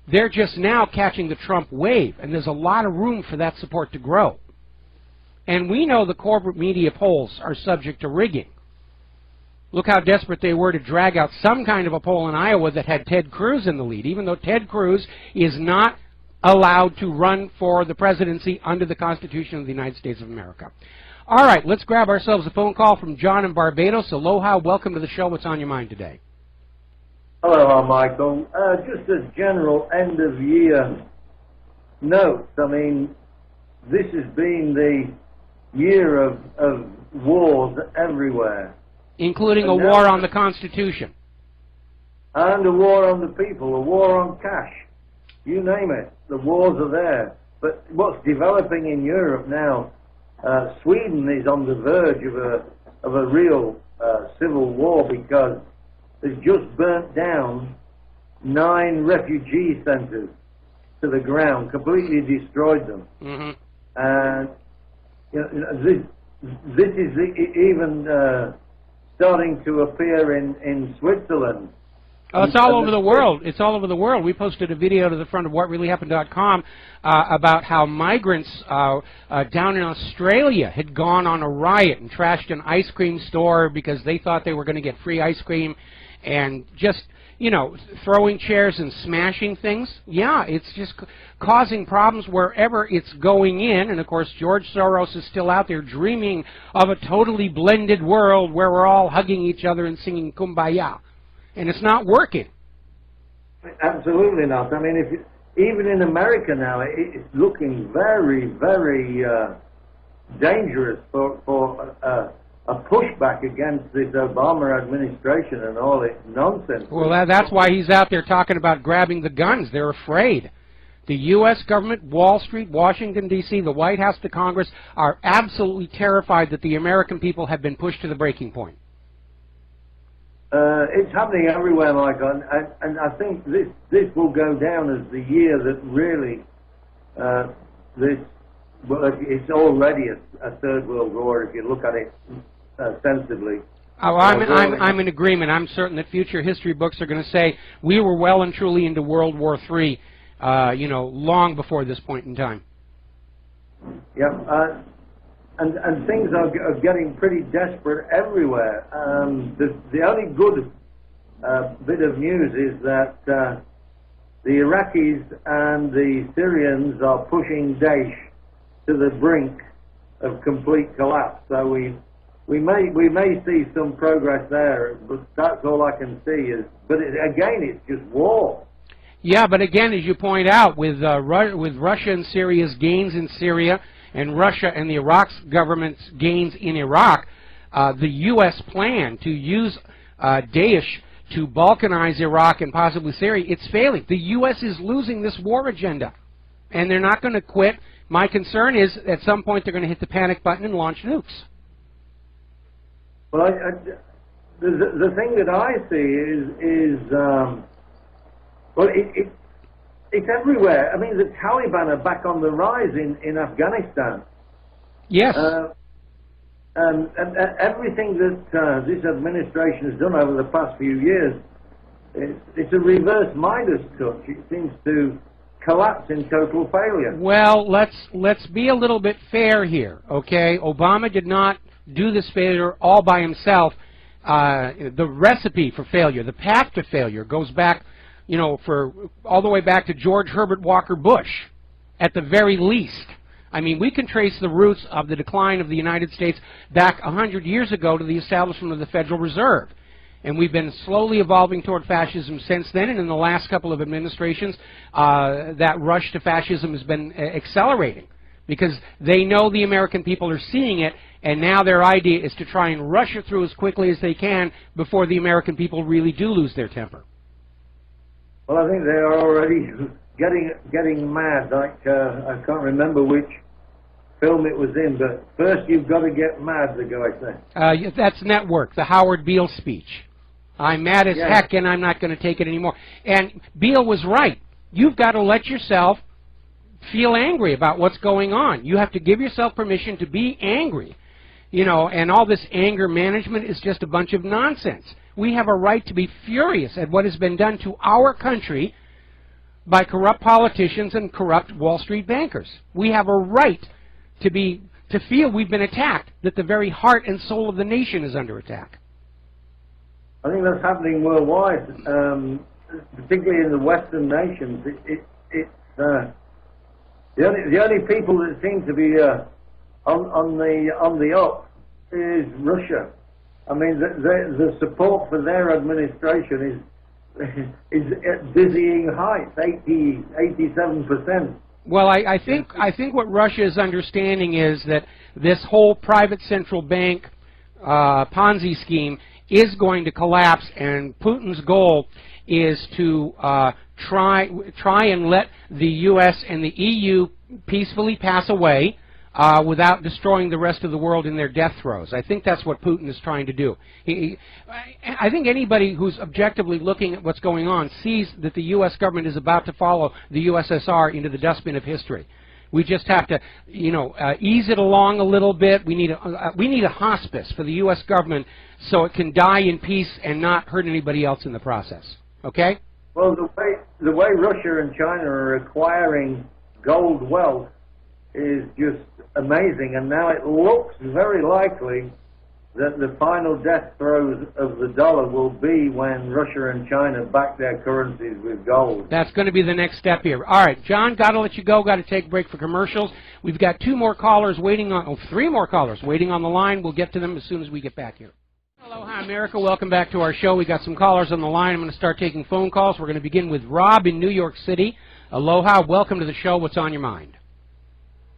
[SPEAKER 2] they're just now catching the Trump wave, and there's a lot of room for that support to grow. And we know the corporate media polls are subject to rigging. Look how desperate they were to drag out some kind of a poll in Iowa that had Ted Cruz in the lead, even though Ted Cruz is not allowed to run for the presidency under the Constitution of the United States of America. All right, let's grab ourselves a phone call from John in Barbados. Aloha, welcome to the show. What's on your mind today?
[SPEAKER 5] Hello, Michael. Just a general end-of-year note. I mean, this has been the year of wars everywhere.
[SPEAKER 2] Including a war on the Constitution.
[SPEAKER 5] And a war on the people, a war on cash. You name it, the wars are there. But what's developing in Europe now, Sweden is on the verge of a real civil war because they've just burnt down 9 refugee centers to the ground, completely destroyed them.
[SPEAKER 2] Mm-hmm.
[SPEAKER 5] And you know, this is even starting to appear in Switzerland.
[SPEAKER 2] Oh, it's all over the world. It's all over the world. We posted a video to the front of WhatReallyHappened.com about how migrants down in Australia had gone on a riot and trashed an ice cream store because they thought they were going to get free ice cream, and just, you know, throwing chairs and smashing things. Yeah, it's just causing problems wherever it's going in. And, of course, George Soros is still out there dreaming of a totally blended world where we're all hugging each other and singing Kumbaya. And it's not working.
[SPEAKER 5] Absolutely not. I mean, even in America now, it's looking very, very dangerous for a pushback against this Obama administration and all its nonsense.
[SPEAKER 2] Well, that's why he's out there talking about grabbing the guns. They're afraid. The U.S. government, Wall Street, Washington, D.C., the White House, the Congress are absolutely terrified that the American people have been pushed to the breaking point.
[SPEAKER 5] It's happening everywhere, Michael, and I think this will go down as the year that really it's already a third world war if you look at it sensibly.
[SPEAKER 2] Oh, I'm in agreement. I'm certain that future history books are going to say we were well and truly into World War III, you know, long before this point in time.
[SPEAKER 5] Yeah. And things are getting pretty desperate everywhere. The only good bit of news is that the Iraqis and the Syrians are pushing Daesh to the brink of complete collapse. So we may see some progress there, but that's all I can see. But again, it's just war.
[SPEAKER 2] Yeah, but again, as you point out, with Russia and Syria's gains in Syria, and Russia and the Iraq's government's gains in Iraq, the U.S. plan to use Daesh to balkanize Iraq and possibly Syria, it's failing. The U.S. is losing this war agenda, and they're not going to quit. My concern is at some point they're going to hit the panic button and launch nukes.
[SPEAKER 5] Well, the thing that I see is well, it's everywhere. I mean, the Taliban are back on the rise in Afghanistan.
[SPEAKER 2] Yes.
[SPEAKER 5] And everything that this administration has done over the past few years, it's a reverse Midas touch. It seems to collapse in total failure.
[SPEAKER 2] Well, let's be a little bit fair here, okay? Obama did not do this failure all by himself. The recipe for failure, the path to failure, goes back, you know, for all the way back to George Herbert Walker Bush, at the very least. I mean, we can trace the roots of the decline of the United States back 100 years ago to the establishment of the Federal Reserve. And we've been slowly evolving toward fascism since then, and in the last couple of administrations, that rush to fascism has been accelerating, because they know the American people are seeing it, and now their idea is to try and rush it through as quickly as they can before the American people really do lose their temper.
[SPEAKER 5] Well, I think they're already getting mad. Like I can't remember which film it was in, but first you've got to get mad, the guy said.
[SPEAKER 2] That's Network, the Howard Beale speech. I'm mad as heck, and I'm not going to take it anymore. And Beale was right. You've got to let yourself feel angry about what's going on. You have to give yourself permission to be angry. You know, and all this anger management is just a bunch of nonsense. We have a right to be furious at what has been done to our country by corrupt politicians and corrupt Wall Street bankers. We have a right to feel we've been attacked, that the very heart and soul of the nation is under attack.
[SPEAKER 5] I think that's happening worldwide, particularly in the Western nations. The only people that seem to be on the up is Russia. I mean, the support for their administration is at dizzying heights, 87%.
[SPEAKER 2] Well, I think what Russia is understanding is that this whole private central bank Ponzi scheme is going to collapse, and Putin's goal is to try and let the U.S. and the EU peacefully pass away without destroying the rest of the world in their death throes. I think that's what Putin is trying to do. I think anybody who's objectively looking at what's going on sees that the U.S. government is about to follow the USSR into the dustbin of history. We just have to, ease it along a little bit. We need a hospice for the U.S. government so it can die in peace and not hurt anybody else in the process. Okay?
[SPEAKER 5] Well, the way Russia and China are acquiring gold wealth is just amazing, and now it looks very likely that the final death throes of the dollar will be when Russia and China back their currencies with gold.
[SPEAKER 2] That's going to be the next step here. All right, John, got to let you go. Got to take a break for commercials. We've got three more callers waiting on the line. We'll get to them as soon as we get back here. Aloha, America. Welcome back to our show. We got some callers on the line. I'm going to start taking phone calls. We're going to begin with Rob in New York City. Aloha. Welcome to the show. What's on your mind?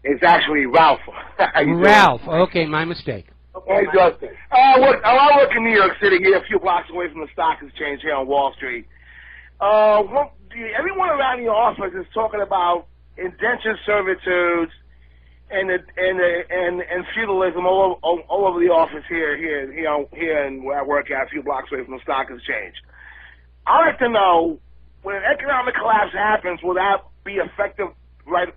[SPEAKER 6] It's actually Ralph.
[SPEAKER 2] Ralph. Okay, my mistake.
[SPEAKER 6] Hey, Justin. I work in New York City, here a few blocks away from the stock exchange here on Wall Street. Everyone around the office is talking about indentured servitudes and feudalism all over the office here and where I work at, a few blocks away from the stock exchange. I'd like to know, when an economic collapse happens, will that be effective right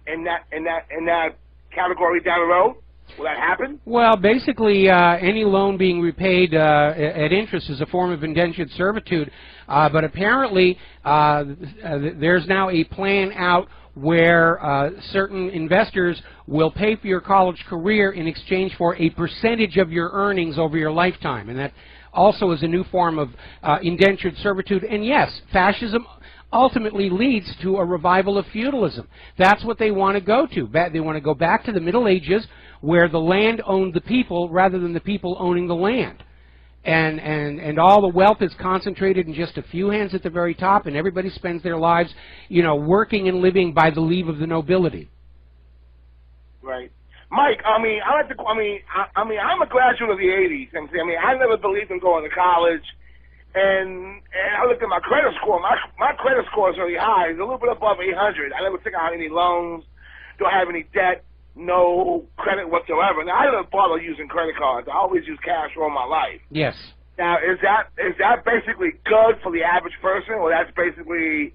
[SPEAKER 6] in that category down the road? Will that happen?
[SPEAKER 2] Well, basically, any loan being repaid at interest is a form of indentured servitude. But apparently, there's now a plan out where certain investors will pay for your college career in exchange for a percentage of your earnings over your lifetime. And that also is a new form of indentured servitude. And yes, fascism ultimately leads to a revival of feudalism. That's what they want to go to. They want to go back to the Middle Ages, where the land owned the people rather than the people owning the land. And all the wealth is concentrated in just a few hands at the very top, and everybody spends their lives, working and living by the leave of the nobility.
[SPEAKER 6] Right. Mike, I'm a graduate of the 80s, and I never believed in going to college. And I looked at my credit score. My credit score is really high. It's a little bit above 800. I never took out any loans. Don't have any debt. No credit whatsoever. Now, I don't bother using credit cards. I always use cash all my life.
[SPEAKER 2] Yes.
[SPEAKER 6] Now, is that basically good for the average person, or that's basically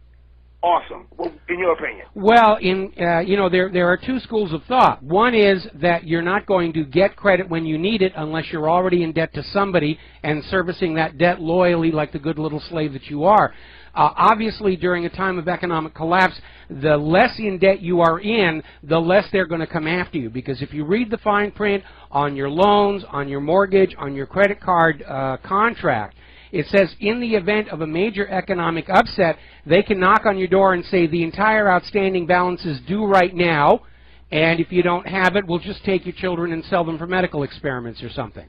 [SPEAKER 6] awesome, in your opinion?
[SPEAKER 2] Well, there are two schools of thought. One is that you're not going to get credit when you need it unless you're already in debt to somebody and servicing that debt loyally like the good little slave that you are. Obviously, during a time of economic collapse, the less in debt you are in, the less they're going to come after you. Because if you read the fine print on your loans, on your mortgage, on your credit card contract, it says in the event of a major economic upset, they can knock on your door and say the entire outstanding balance is due right now, and if you don't have it, we'll just take your children and sell them for medical experiments or something.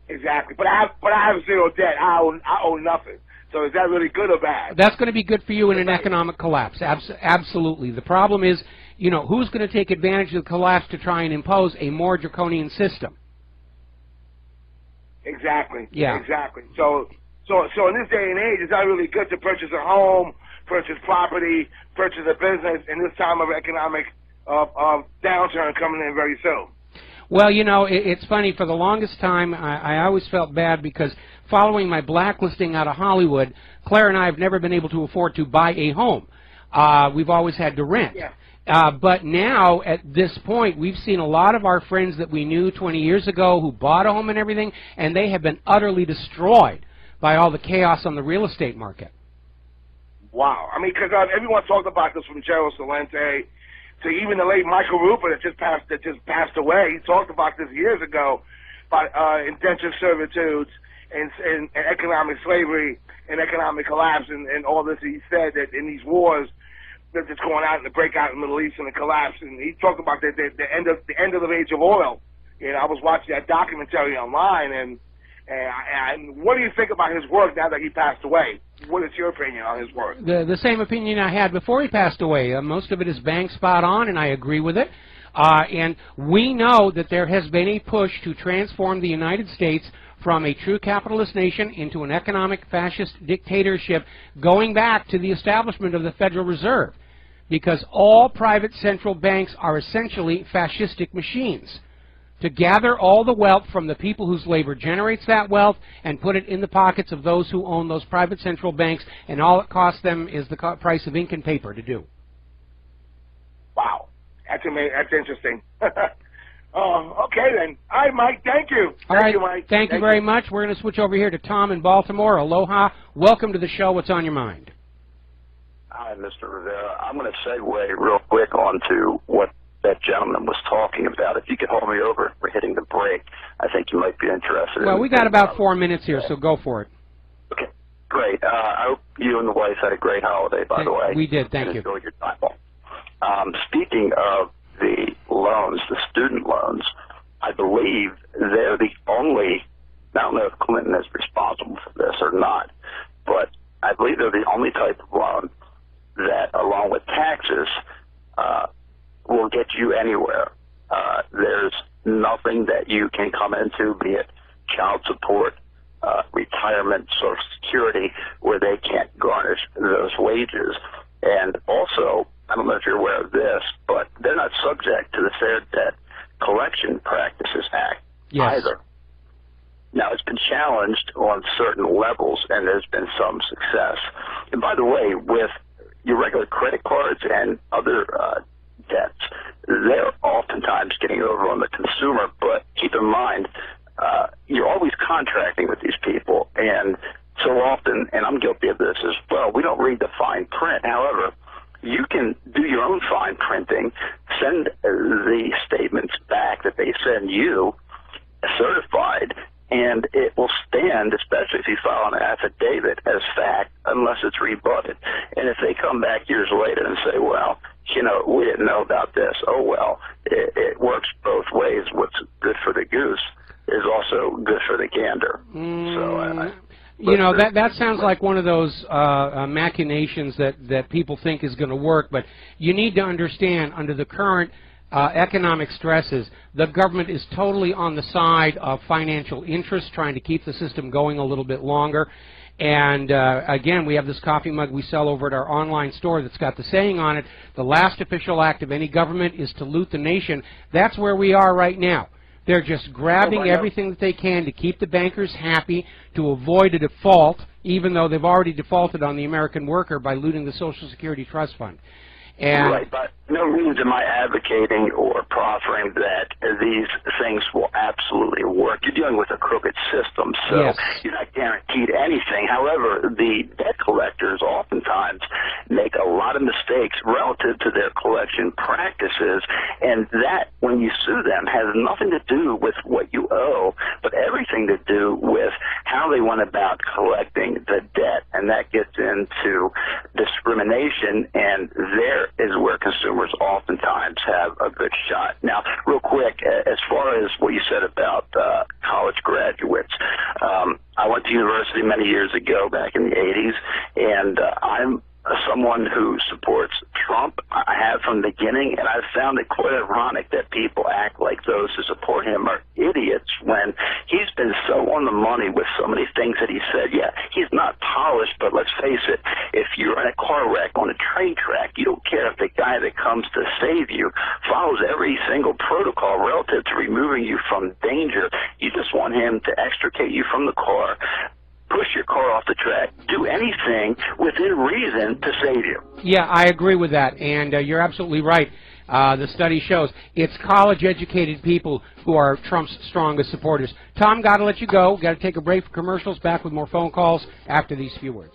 [SPEAKER 6] Exactly. But I have zero debt. I owe nothing. So is that really good or bad?
[SPEAKER 2] That's going to be good for you in an economic collapse. Absolutely. The problem is, who's going to take advantage of the collapse to try and impose a more draconian system?
[SPEAKER 6] Exactly.
[SPEAKER 2] Yeah.
[SPEAKER 6] Exactly. So in this day and age, it's not really good to purchase a home, purchase property, purchase a business in this time of economic downturn coming in very soon.
[SPEAKER 2] Well, it's funny. For the longest time, I always felt bad because following my blacklisting out of Hollywood, Claire and I have never been able to afford to buy a home. We've always had to rent.
[SPEAKER 6] Yeah.
[SPEAKER 2] But now, at this point, we've seen a lot of our friends that we knew 20 years ago who bought a home and everything, and they have been utterly destroyed by all the chaos on the real estate market.
[SPEAKER 6] Wow. Because everyone talked about this, from Gerald Celente to even the late Michael Rivero that just passed away. He talked about this years ago, about indentured servitudes and economic slavery and economic collapse and all this. He said that in these wars, that's going out and the breakout in the Middle East and the collapse. And he talked about the end of the age of oil. You know, I was watching that documentary online, and what do you think about his work now that he passed away? What is your opinion on his work?
[SPEAKER 2] The same opinion I had before he passed away. Most of it is bang spot on, and I agree with it. And we know that there has been a push to transform the United States from a true capitalist nation into an economic fascist dictatorship, going back to the establishment of the Federal Reserve, because all private central banks are essentially fascistic machines to gather all the wealth from the people whose labor generates that wealth and put it in the pockets of those who own those private central banks, and all it costs them is the price of ink and paper to do.
[SPEAKER 6] Wow. That's amazing. That's interesting. Okay, then. All right, Mike. Thank you.
[SPEAKER 2] Thank
[SPEAKER 6] you, Mike.
[SPEAKER 2] Thank you very much. We're going to switch over here to Tom in Baltimore. Aloha. Welcome to the show. What's on your mind?
[SPEAKER 7] Hi, Mr. Rivera. I'm going to segue real quick onto what that gentleman was talking about. If you could hold me over, we're hitting the break. I think you might be interested.
[SPEAKER 2] Well, we got about 4 minutes here, so go for it.
[SPEAKER 7] Okay, great. I hope you and the wife had a great holiday, by the way.
[SPEAKER 2] We did, thank you.
[SPEAKER 7] Enjoy your time off. Speaking of the loans, the student loans, I believe they're the only, I don't know if Clinton is responsible for this or not, but I believe they're the only type of loan that, along with taxes, will get you anywhere. There's nothing that you can come into, be it child support, retirement, Social Security, where they can't garnish those wages. And also, I don't know if you're aware of this, but they're not subject to the Fair Debt Collection Practices Act either. Now, it's been challenged on certain levels, and there's been some success. And by the way, with your regular credit cards and other debts, they're oftentimes getting over on the consumer, but keep in mind, you're always contracting with these people, and so often, and I'm guilty of this as well, we don't read the fine print. However, you can do your own fine printing, send the statements back that they send you, certified, and it will stand, especially if you file an affidavit, as fact, unless it's rebutted. And if they come back years later and say, well, you know, we didn't know about this, oh, well, it works both ways. What's good for the goose is also good for the gander.
[SPEAKER 2] You know, that sounds like one of those machinations that people think is going to work, but you need to understand, under the current economic stresses, the government is totally on the side of financial interest, trying to keep the system going a little bit longer. And again, we have this coffee mug we sell over at our online store that's got the saying on it, the last official act of any government is to loot the nation. That's where we are right now. They're just grabbing everything that they can to keep the bankers happy, to avoid a default, even though they've already defaulted on the American worker by looting the Social Security Trust Fund. And
[SPEAKER 7] right, but no means am I advocating or proffering that these things will absolutely work. You're dealing with a crooked system, so you're not guaranteed anything. However, the debt collectors oftentimes make a lot of mistakes relative to their collection practices, and that, when you sue them, has nothing to do with what you owe, but everything to do with how they went about collecting the debt, and that gets into discrimination, and there is where consumers oftentimes have a good shot. Now, real quick, as far as what you said about college graduates, I went to university many years ago, back in the 80s, and I'm someone who supports Trump. I have from the beginning, and I've found it quite ironic that people act like those who support him are idiots when he's been so on the money with so many things that he said. Yeah, he's not polished, but let's face it, if you're in a car wreck on a train track, you don't care if the guy that comes to save you follows every single protocol relative to removing you from danger. You just want him to extricate you from the car, push your car off the track, do anything within reason to save you.
[SPEAKER 2] Yeah, I agree with that, and you're absolutely right. The study shows it's college-educated people who are Trump's strongest supporters. Tom, got to let you go. Got to take a break for commercials. Back with more phone calls after these few words.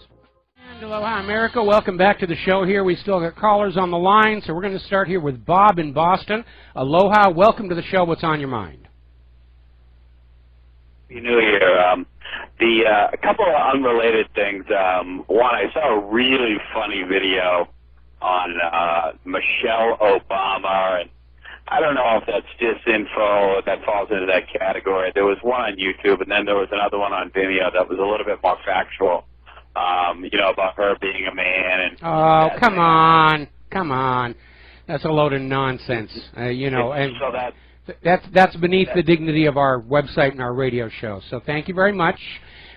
[SPEAKER 2] And aloha, America. Welcome back to the show here. We still got callers on the line, so we're going to start here with Bob in Boston. Aloha. Welcome to the show. What's on your mind?
[SPEAKER 8] Happy New Year. A couple of unrelated things. One, I saw a really funny video
[SPEAKER 7] on Michelle Obama, and I don't know if that's disinfo, if that falls into that category. There was one on YouTube, and then there was another one on Vimeo that was a little bit more factual, about her being a man. And
[SPEAKER 2] oh, come on. Come on. That's a load of nonsense, and
[SPEAKER 7] so
[SPEAKER 2] that's beneath the dignity of our website and our radio show. So thank you very much.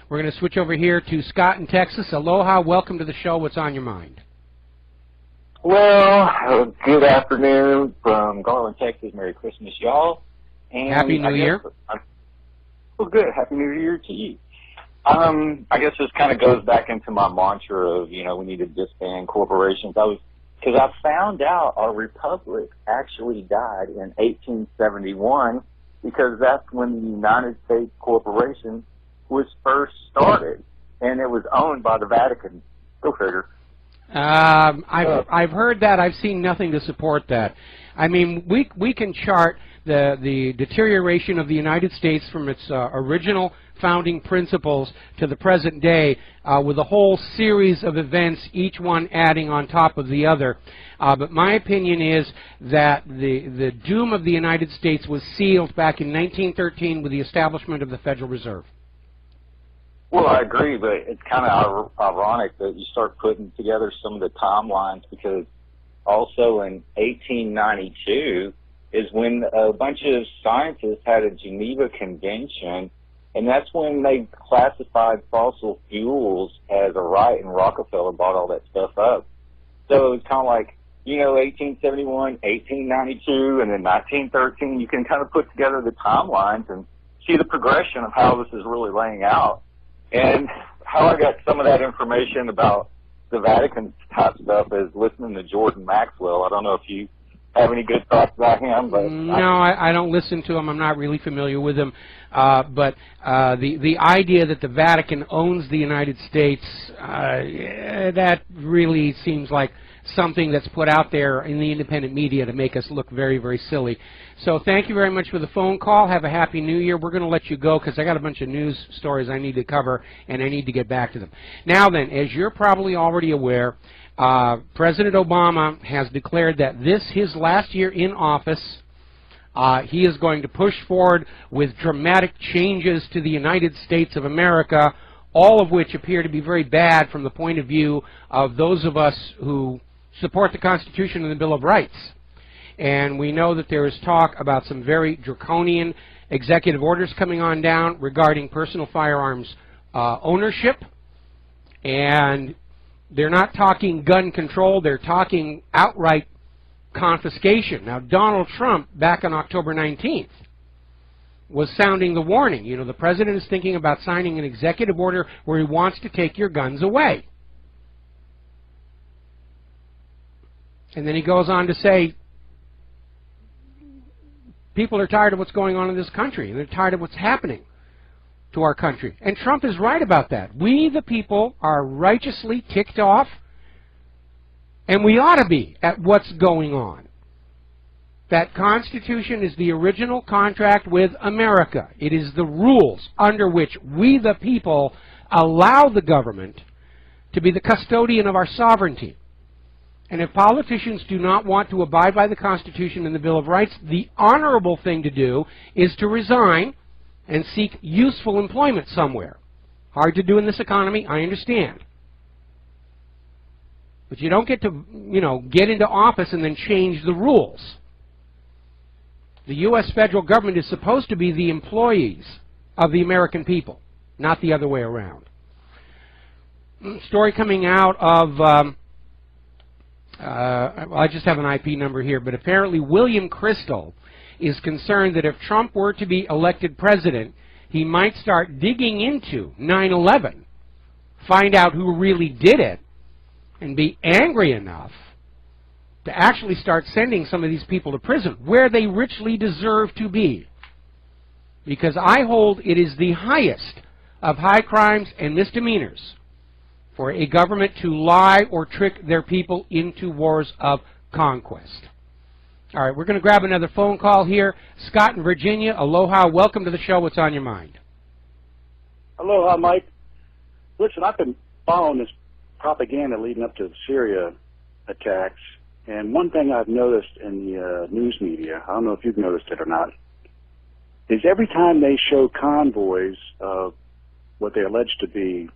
[SPEAKER 2] We're going to switch over here to Scott in Texas. Aloha, welcome to the show. What's on your mind?
[SPEAKER 8] Well, good afternoon from Garland, Texas. Merry Christmas, y'all. And
[SPEAKER 2] Happy New Year.
[SPEAKER 8] Well, good. Happy New Year to you. I guess this kind of goes back into my mantra of, we need to disband corporations. Because I found out our republic actually died in 1871 because that's when the United States Corporation was first started, and it was owned by the Vatican. Go figure.
[SPEAKER 2] I've heard that. I've seen nothing to support that. I mean, we can chart the deterioration of the United States from its original founding principles to the present day with a whole series of events, each one adding on top of the other. But my opinion is that the doom of the United States was sealed back in 1913 with the establishment of the Federal Reserve.
[SPEAKER 8] Well, I agree, but it's kind of ironic that you start putting together some of the timelines, because also in 1892 is when a bunch of scientists had a Geneva Convention, and that's when they classified fossil fuels as a right, and Rockefeller bought all that stuff up. So it was kind of like, 1871, 1892, and then 1913. You can kind of put together the timelines and see the progression of how this is really laying out. And how I got some of that information about the Vatican type stuff is listening to Jordan Maxwell. I don't know if you have any good thoughts about him, but
[SPEAKER 2] no, I don't listen to him. I'm not really familiar with him. But the idea that the Vatican owns the United States, that really seems like something that's put out there in the independent media to make us look very, very silly. So thank you very much for the phone call. Have a Happy New Year. We're going to let you go because I got a bunch of news stories I need to cover, and I need to get back to them. Now then, as you're probably already aware, President Obama has declared that this, his last year in office, he is going to push forward with dramatic changes to the United States of America, all of which appear to be very bad from the point of view of those of us who support the Constitution and the Bill of Rights. And we know that there is talk about some very draconian executive orders coming on down regarding personal firearms ownership. And they're not talking gun control, they're talking outright confiscation. Now, Donald Trump, back on October 19th, was sounding the warning. The president is thinking about signing an executive order where he wants to take your guns away. And then he goes on to say, people are tired of what's going on in this country, and they're tired of what's happening to our country. And Trump is right about that. We, the people, are righteously ticked off, and we ought to be, at what's going on. That Constitution is the original contract with America. It is the rules under which we, the people, allow the government to be the custodian of our sovereignty. And if politicians do not want to abide by the Constitution and the Bill of Rights, the honorable thing to do is to resign and seek useful employment somewhere. Hard to do in this economy, I understand. But you don't get to, get into office and then change the rules. The U.S. federal government is supposed to be the employees of the American people, not the other way around. Story coming out of, I just have an IP number here, but apparently William Crystal is concerned that if Trump were to be elected president, he might start digging into 9/11, find out who really did it, and be angry enough to actually start sending some of these people to prison, where they richly deserve to be. Because I hold it is the highest of high crimes and misdemeanors for a government to lie or trick their people into wars of conquest. All right, we're going to grab another phone call here. Scott in Virginia, aloha, welcome to the show. What's on your mind?
[SPEAKER 9] Aloha, Mike. Listen, I've been following this propaganda leading up to Syria attacks. And one thing I've noticed in the news media, I don't know if you've noticed it or not, is every time they show convoys of what they allege to be,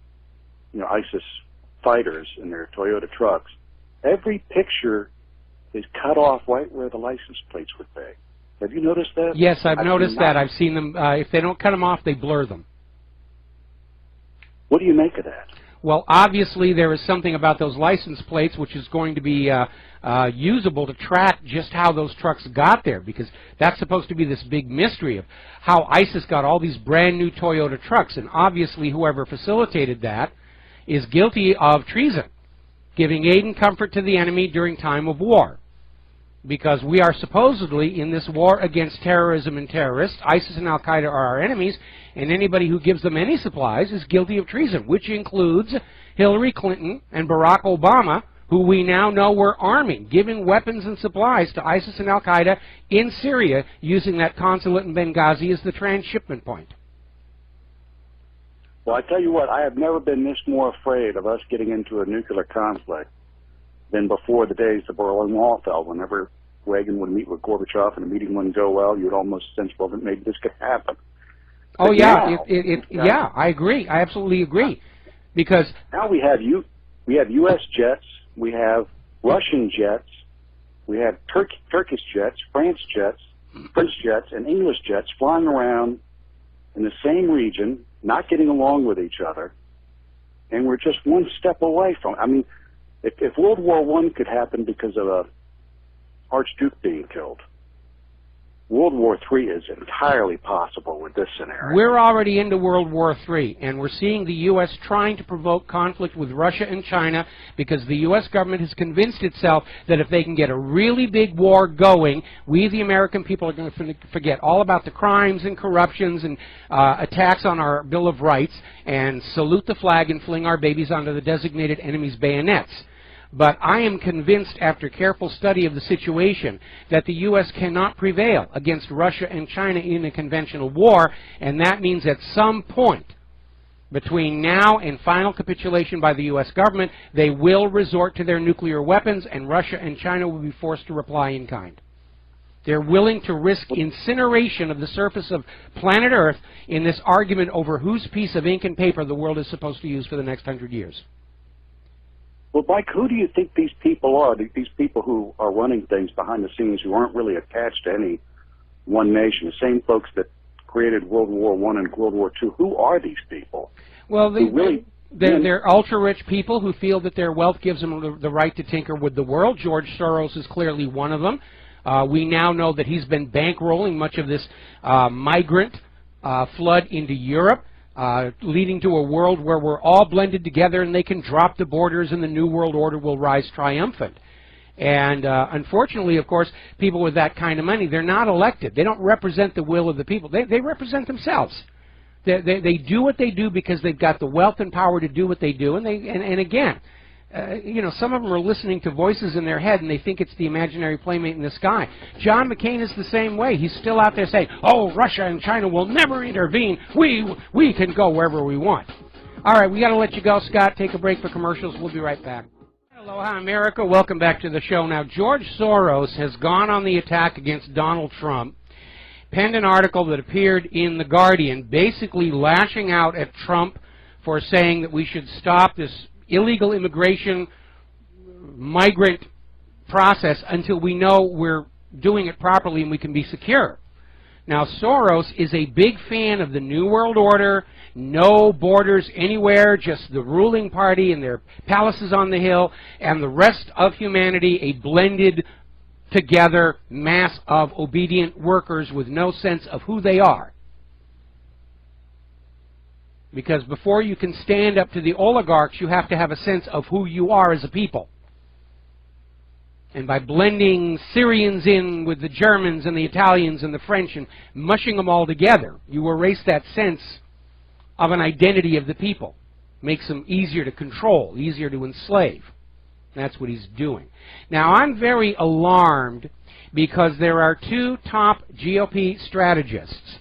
[SPEAKER 9] ISIS fighters in their Toyota trucks, every picture is cut off right where the license plates would be. Have you noticed that?
[SPEAKER 2] Yes, I've noticed that. I've seen them. If they don't cut them off, they blur them.
[SPEAKER 9] What do you make of that?
[SPEAKER 2] Well, obviously there is something about those license plates which is going to be usable to track just how those trucks got there, because that's supposed to be this big mystery of how ISIS got all these brand new Toyota trucks, and obviously whoever facilitated that is guilty of treason, giving aid and comfort to the enemy during time of war. Because we are supposedly in this war against terrorism and terrorists. ISIS and Al-Qaeda are our enemies, and anybody who gives them any supplies is guilty of treason, which includes Hillary Clinton and Barack Obama, who we now know were arming, giving weapons and supplies to ISIS and Al-Qaeda in Syria, using that consulate in Benghazi as the transshipment point.
[SPEAKER 9] Well, I tell you what, I have never been this more afraid of us getting into a nuclear conflict than before the days the Berlin Wall fell. Whenever Reagan would meet with Gorbachev and the meeting wouldn't go well, you would almost sense, well, that maybe this could happen.
[SPEAKER 2] Oh,
[SPEAKER 9] but
[SPEAKER 2] yeah,
[SPEAKER 9] now,
[SPEAKER 2] yeah, I agree. I absolutely agree. Because
[SPEAKER 9] now we have U.S. jets, we have Russian jets, we have Turkish jets, French jets, and English jets flying around in the same region, not getting along with each other, and we're just one step away from it. I mean, if World War I could happen because of a Archduke being killed, World War III is entirely possible with this scenario.
[SPEAKER 2] We're already into World War III, and we're seeing the U.S. trying to provoke conflict with Russia and China because the U.S. government has convinced itself that if they can get a really big war going, we, the American people, are going to forget all about the crimes and corruptions and attacks on our Bill of Rights and salute the flag and fling our babies onto the designated enemy's bayonets. But I am convinced, after careful study of the situation, that the U.S. cannot prevail against Russia and China in a conventional war, and that means at some point between now and final capitulation by the U.S. government, they will resort to their nuclear weapons, and Russia and China will be forced to reply in kind. They're willing to risk incineration of the surface of planet Earth in this argument over whose piece of ink and paper the world is supposed to use for the next 100 years.
[SPEAKER 9] Well, Mike, who do you think these people are, these people who are running things behind the scenes who aren't really attached to any one nation, the same folks that created World War I and World War II? Who are these people?
[SPEAKER 2] Well, they're ultra-rich people who feel that their wealth gives them the right to tinker with the world. George Soros is clearly one of them. We now know that he's been bankrolling much of this migrant flood into Europe. Leading to a world where we're all blended together and they can drop the borders and the New World Order will rise triumphant. And unfortunately, of course, people with that kind of money, they're not elected. They don't represent the will of the people. They represent themselves. They do what they do because they've got the wealth and power to do what they do. And again, you know, some of them are listening to voices in their head and they think it's the imaginary playmate in the sky. John McCain is the same way. He's still out there saying, oh, Russia and China will never intervene. We can go wherever we want. All right, we got to let you go, Scott. Take a break for commercials. We'll be right back. Aloha, America. Welcome back to the show. Now, George Soros has gone on the attack against Donald Trump, penned an article that appeared in The Guardian, basically lashing out at Trump for saying that we should stop this illegal immigration migrant process until we know we're doing it properly and we can be secure. Now, Soros is a big fan of the New World Order, no borders anywhere, just the ruling party and their palaces on the hill, and the rest of humanity, a blended together mass of obedient workers with no sense of who they are. Because before you can stand up to the oligarchs, you have to have a sense of who you are as a people. And by blending Syrians in with the Germans and the Italians and the French and mushing them all together, you erase that sense of an identity of the people. Makes them easier to control, easier to enslave. That's what he's doing. Now, I'm very alarmed because there are two top GOP strategists,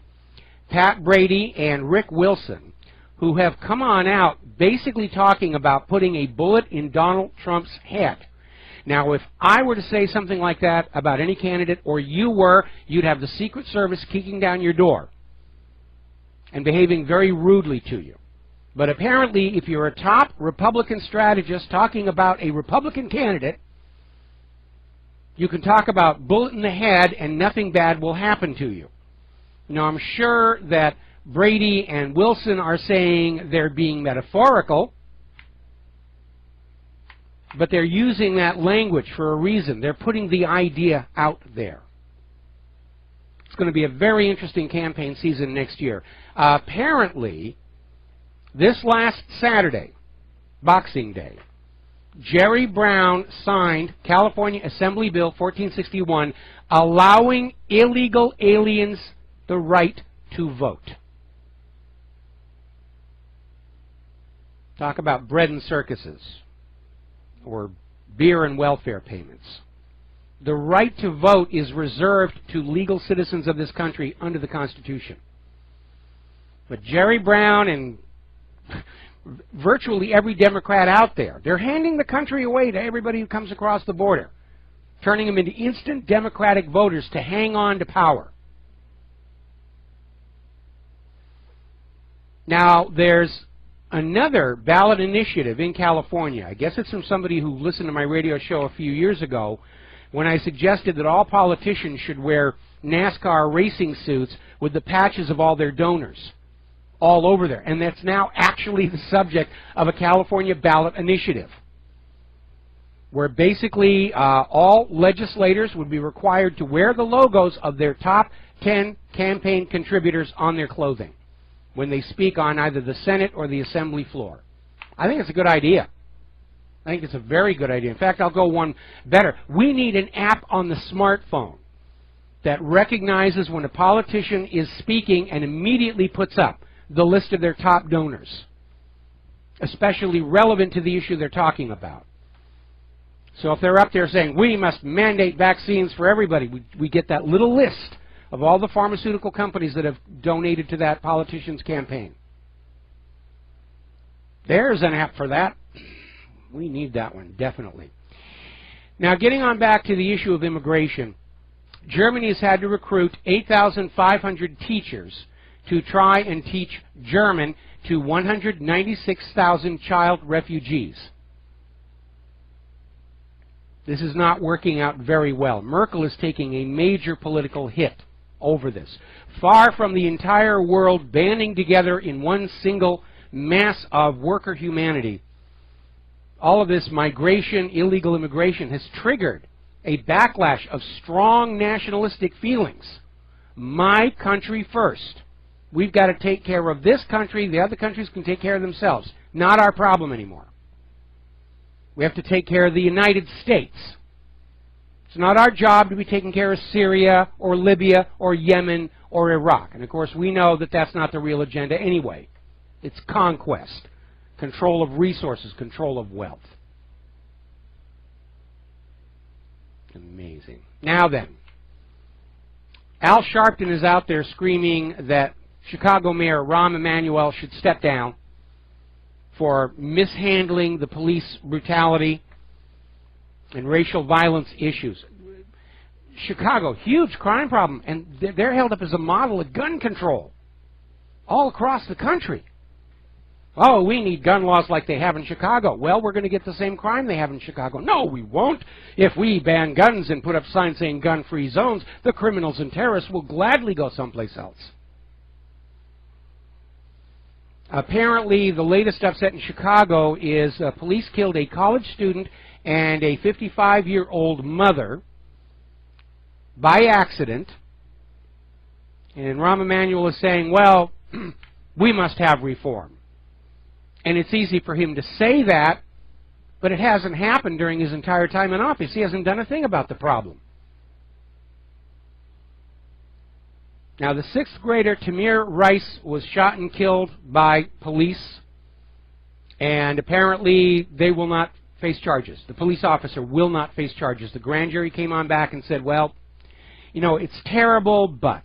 [SPEAKER 2] Pat Brady and Rick Wilson, who have come on out basically talking about putting a bullet in Donald Trump's head. Now, if I were to say something like that about any candidate, or you were, you'd have the Secret Service kicking down your door and behaving very rudely to you. But apparently, if you're a top Republican strategist talking about a Republican candidate, you can talk about bullet in the head and nothing bad will happen to you. Now, I'm sure that Brady and Wilson are saying they're being metaphorical, but they're using that language for a reason. They're putting the idea out there. It's going to be a very interesting campaign season next year. Apparently, this last Saturday, Boxing Day, Jerry Brown signed California Assembly Bill 1461, allowing illegal aliens the right to vote. Talk about bread and circuses, or beer and welfare payments. The right to vote is reserved to legal citizens of this country under the Constitution. But Jerry Brown and virtually every Democrat out there, they're handing the country away to everybody who comes across the border, turning them into instant Democratic voters to hang on to power. Now, there's another ballot initiative in California. I guess it's from somebody who listened to my radio show a few years ago when I suggested that all politicians should wear NASCAR racing suits with the patches of all their donors all over there. And that's now actually the subject of a California ballot initiative, where basically all legislators would be required to wear the logos of their top 10 campaign contributors on their clothing when they speak on either the Senate or the Assembly floor. I think it's a good idea. I think it's a very good idea. In fact, I'll go one better. We need an app on the smartphone that recognizes when a politician is speaking and immediately puts up the list of their top donors, especially relevant to the issue they're talking about. So if they're up there saying, we must mandate vaccines for everybody, we get that little list of all the pharmaceutical companies that have donated to that politician's campaign. There's an app for that. We need that one, definitely. Now, getting on back to the issue of immigration, Germany has had to recruit 8,500 teachers to try and teach German to 196,000 child refugees. This is not working out very well. Merkel is taking a major political hit over this. Far from the entire world banding together in one single mass of worker humanity, all of this migration, illegal immigration, has triggered a backlash of strong nationalistic feelings. My country first. We've got to take care of this country. The other countries can take care of themselves. Not our problem anymore. We have to take care of the United States. It's not our job to be taking care of Syria or Libya or Yemen or Iraq. And of course, we know that that's not the real agenda anyway. It's conquest, control of resources, control of wealth. Amazing. Now then, Al Sharpton is out there screaming that Chicago Mayor Rahm Emanuel should step down for mishandling the police brutality and racial violence issues. Chicago, huge crime problem, and they're held up as a model of gun control all across the country. Oh, we need gun laws like they have in Chicago. Well, we're going to get the same crime they have in Chicago. No, we won't. If we ban guns and put up signs saying gun-free zones, the criminals and terrorists will gladly go someplace else. Apparently, the latest upset in Chicago is police killed a college student and a 55-year-old mother by accident. And Rahm Emanuel is saying, well, we must have reform. And it's easy for him to say that, but it hasn't happened during his entire time in office. He hasn't done a thing about the problem. Now, the sixth grader, Tamir Rice, was shot and killed by police, and apparently they will not face charges. The police officer will not face charges. The grand jury came on back and said, well, you know, it's terrible, but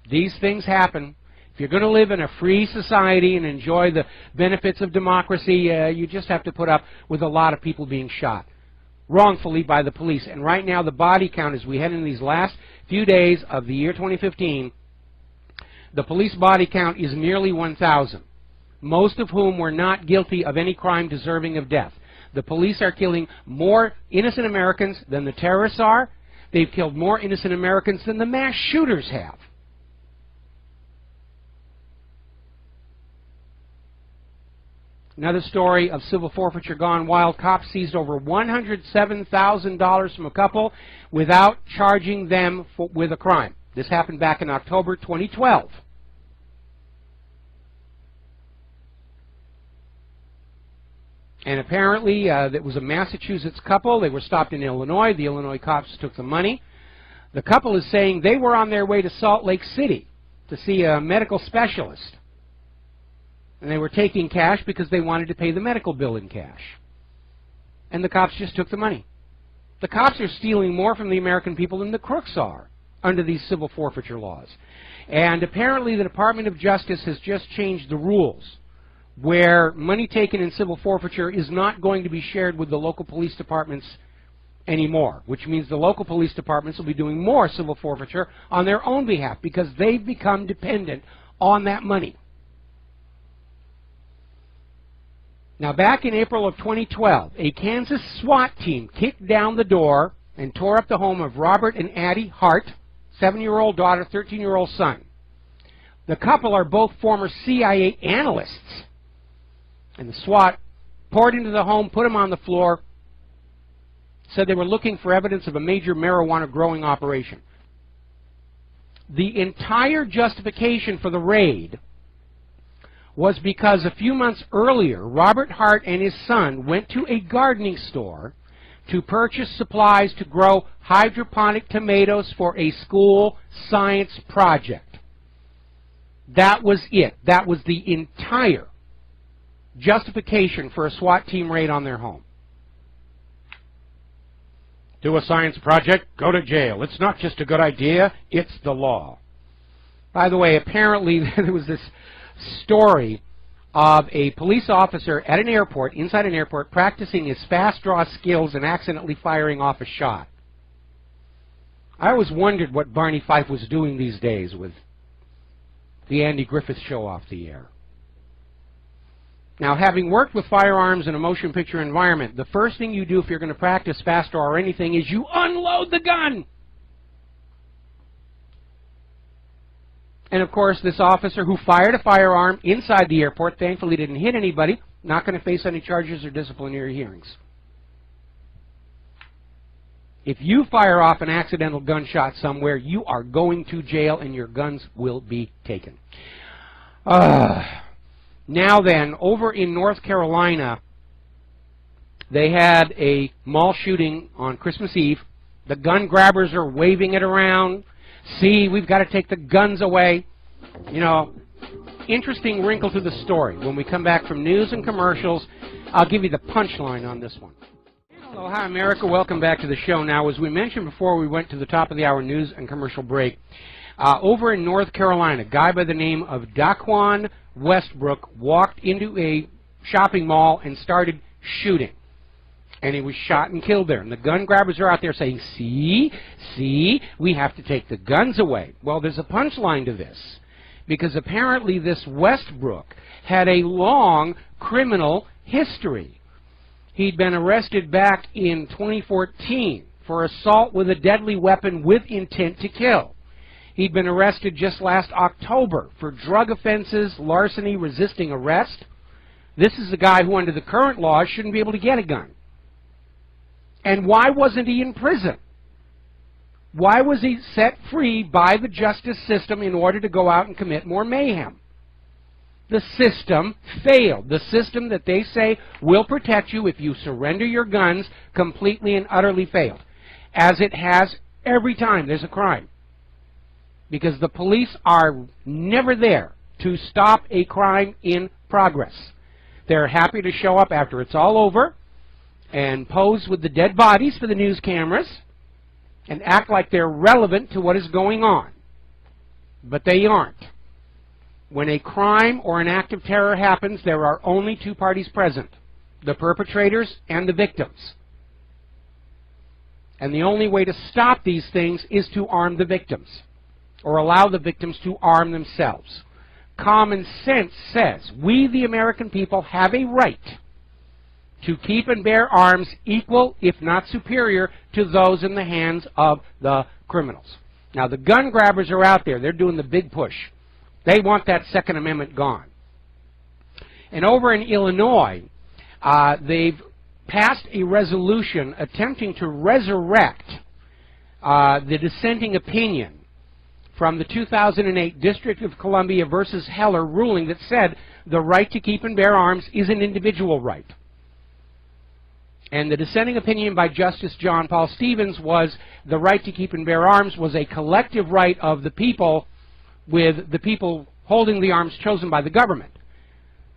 [SPEAKER 2] these things happen. If you're going to live in a free society and enjoy the benefits of democracy, you just have to put up with a lot of people being shot. wrongfully by the police. And right now the body count, as we head into these last few days of the year 2015, the police body count is nearly 1,000, most of whom were not guilty of any crime deserving of death. The police are killing more innocent Americans than the terrorists are. They've killed more innocent Americans than the mass shooters have. Another story of civil forfeiture gone wild. Cops seized over $107,000 from a couple without charging them with a crime. This happened back in October 2012. And apparently, it was a Massachusetts couple. They were stopped in Illinois. The Illinois cops took the money. The couple is saying they were on their way to Salt Lake City to see a medical specialist. And they were taking cash because they wanted to pay the medical bill in cash. And the cops just took the money. The cops are stealing more from the American people than the crooks are under these civil forfeiture laws. And apparently the Department of Justice has just changed the rules, where money taken in civil forfeiture is not going to be shared with the local police departments anymore, which means the local police departments will be doing more civil forfeiture on their own behalf because they've become dependent on that money. Now, back in April of 2012, a Kansas SWAT team kicked down the door and tore up the home of Robert and Addie Hart, 7-year-old daughter, 13-year-old son. The couple are both former CIA analysts. And the SWAT poured into the home, put them on the floor, said they were looking for evidence of a major marijuana growing operation. The entire justification for the raid was because a few months earlier, Robert Hart and his son went to a gardening store to purchase supplies to grow hydroponic tomatoes for a school science project. That was it. That was the entire justification for a SWAT team raid on their home. Do a science project, go to jail. It's not just a good idea, it's the law. By the way, apparently there was this story of a police officer at an airport, inside an airport, practicing his fast draw skills and accidentally firing off a shot. I always wondered what Barney Fife was doing these days with the Andy Griffith Show off the air. Now, having worked with firearms in a motion picture environment, the first thing you do if you're going to practice fast draw or anything is you unload the gun. And of course, this officer who fired a firearm inside the airport, thankfully didn't hit anybody, not going to face any charges or disciplinary hearings. If you fire off an accidental gunshot somewhere, you are going to jail and your guns will be taken. Now then, over in North Carolina, they had a mall shooting on Christmas Eve. The gun grabbers are waving it around. See, we've got to take the guns away. You know, interesting wrinkle to the story. When we come back from news and commercials, I'll give you the punchline on this one. Hello, hi America. Welcome back to the show. Now, as we mentioned before we went to the top of the hour news and commercial break, over in North Carolina, a guy by the name of Daquan Westbrook walked into a shopping mall and started shooting. And he was shot and killed there. And the gun grabbers are out there saying, see, we have to take the guns away. Well, there's a punchline to this. Because apparently this Westbrook had a long criminal history. He'd been arrested back in 2014 for assault with a deadly weapon with intent to kill. He'd been arrested just last October for drug offenses, larceny, resisting arrest. This is a guy who under the current laws shouldn't be able to get a gun. And why wasn't he in prison? Why was he set free by the justice system in order to go out and commit more mayhem? The system failed. The system that they say will protect you if you surrender your guns completely and utterly failed. As it has every time there's a crime. Because the police are never there to stop a crime in progress. They're happy to show up after it's all over and pose with the dead bodies for the news cameras and act like they're relevant to what is going on. But they aren't. When a crime or an act of terror happens, there are only two parties present, the perpetrators and the victims. And the only way to stop these things is to arm the victims, or allow the victims to arm themselves. Common sense says we, the American people, have a right to keep and bear arms equal, if not superior, to those in the hands of the criminals. Now, the gun grabbers are out there. They're doing the big push. They want that Second Amendment gone. And over in Illinois, they've passed a resolution attempting to resurrect the dissenting opinion from the 2008 District of Columbia versus Heller ruling that said the right to keep and bear arms is an individual right. And the dissenting opinion by Justice John Paul Stevens was the right to keep and bear arms was a collective right of the people, with the people holding the arms chosen by the government.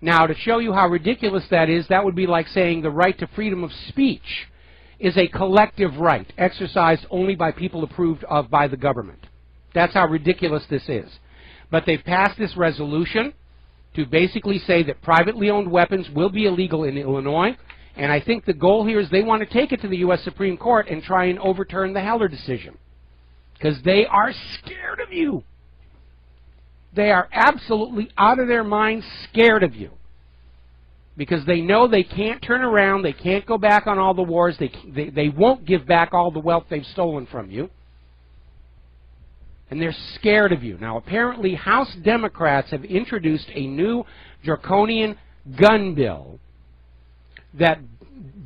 [SPEAKER 2] Now, to show you how ridiculous that is, that would be like saying the right to freedom of speech is a collective right exercised only by people approved of by the government. That's how ridiculous this is. But they've passed this resolution to basically say that privately owned weapons will be illegal in Illinois. And I think the goal here is they want to take it to the U.S. Supreme Court and try and overturn the Heller decision. Because they are scared of you. They are absolutely out of their minds scared of you. Because they know they can't turn around, they can't go back on all the wars, they won't give back all the wealth they've stolen from you. And they're scared of you. Now, apparently, House Democrats have introduced a new draconian gun bill that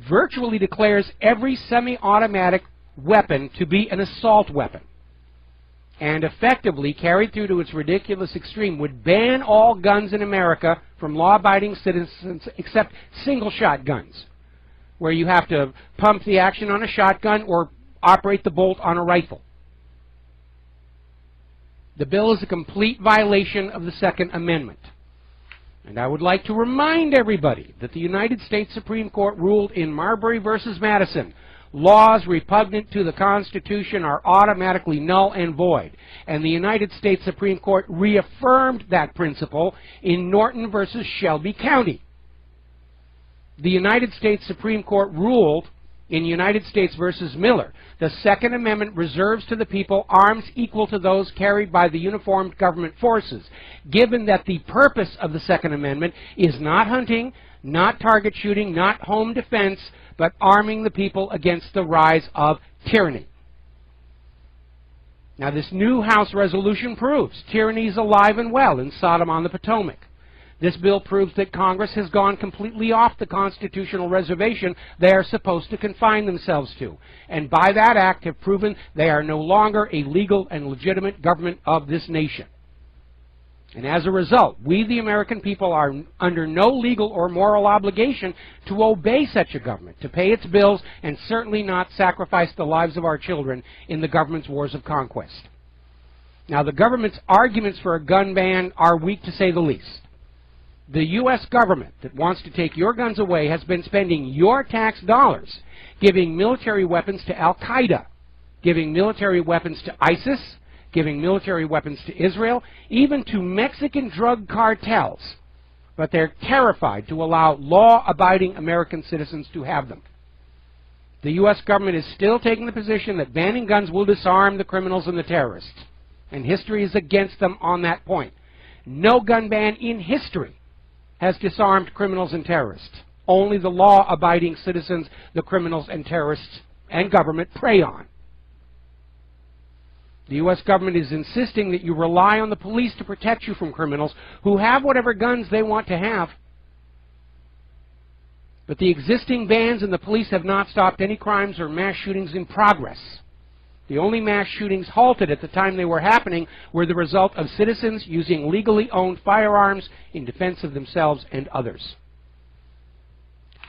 [SPEAKER 2] virtually declares every semi-automatic weapon to be an assault weapon, and effectively, carried through to its ridiculous extreme, would ban all guns in America from law-abiding citizens except single-shot guns, where you have to pump the action on a shotgun or operate the bolt on a rifle. The bill is a complete violation of the Second Amendment. And I would like to remind everybody that the United States Supreme Court ruled in Marbury versus Madison, laws repugnant to the Constitution are automatically null and void. And the United States Supreme Court reaffirmed that principle in Norton versus Shelby County. The United States Supreme Court ruled in United States versus Miller, the Second Amendment reserves to the people arms equal to those carried by the uniformed government forces, given that the purpose of the Second Amendment is not hunting, not target shooting, not home defense, but arming the people against the rise of tyranny. Now, this new House resolution proves tyranny is alive and well in Sodom on the Potomac. This bill proves that Congress has gone completely off the constitutional reservation they are supposed to confine themselves to, and by that act have proven they are no longer a legal and legitimate government of this nation. And as a result, we, the American people, are under no legal or moral obligation to obey such a government, to pay its bills, and certainly not sacrifice the lives of our children in the government's wars of conquest. Now, the government's arguments for a gun ban are weak, to say the least. The U.S. government that wants to take your guns away has been spending your tax dollars giving military weapons to Al-Qaeda, giving military weapons to ISIS, giving military weapons to Israel, even to Mexican drug cartels. But they're terrified to allow law-abiding American citizens to have them. The U.S. government is still taking the position that banning guns will disarm the criminals and the terrorists. And history is against them on that point. No gun ban in history has disarmed criminals and terrorists. Only the law-abiding citizens the criminals and terrorists and government prey on. The U.S. government is insisting that you rely on the police to protect you from criminals who have whatever guns they want to have. But the existing bans and the police have not stopped any crimes or mass shootings in progress. The only mass shootings halted at the time they were happening were the result of citizens using legally owned firearms in defense of themselves and others.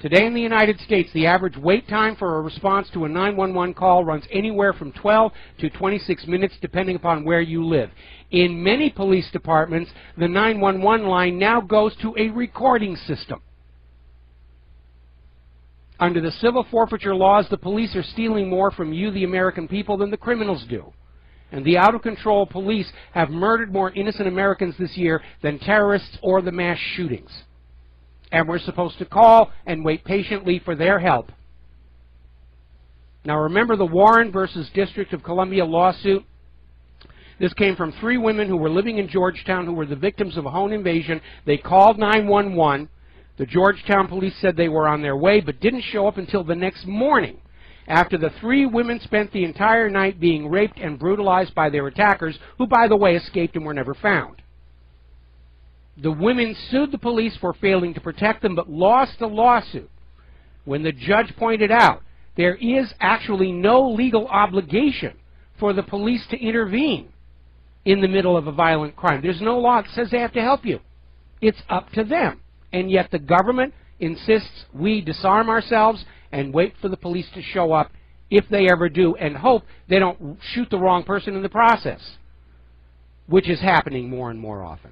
[SPEAKER 2] Today in the United States, the average wait time for a response to a 911 call runs anywhere from 12 to 26 minutes, depending upon where you live. In many police departments, the 911 line now goes to a recording system. Under the civil forfeiture laws, the police are stealing more from you, the American people, than the criminals do. And the out-of-control police have murdered more innocent Americans this year than terrorists or the mass shootings. And we're supposed to call and wait patiently for their help. Now remember the Warren versus District of Columbia lawsuit? This came from 3 women who were living in Georgetown who were the victims of a home invasion. They called 911. The Georgetown police said they were on their way but didn't show up until the next morning, after the 3 women spent the entire night being raped and brutalized by their attackers, who, by the way, escaped and were never found. The women sued the police for failing to protect them but lost the lawsuit when the judge pointed out there is actually no legal obligation for the police to intervene in the middle of a violent crime. There's no law that says they have to help you. It's up to them. And yet the government insists we disarm ourselves and wait for the police to show up, if they ever do, and hope they don't shoot the wrong person in the process, which is happening more and more often.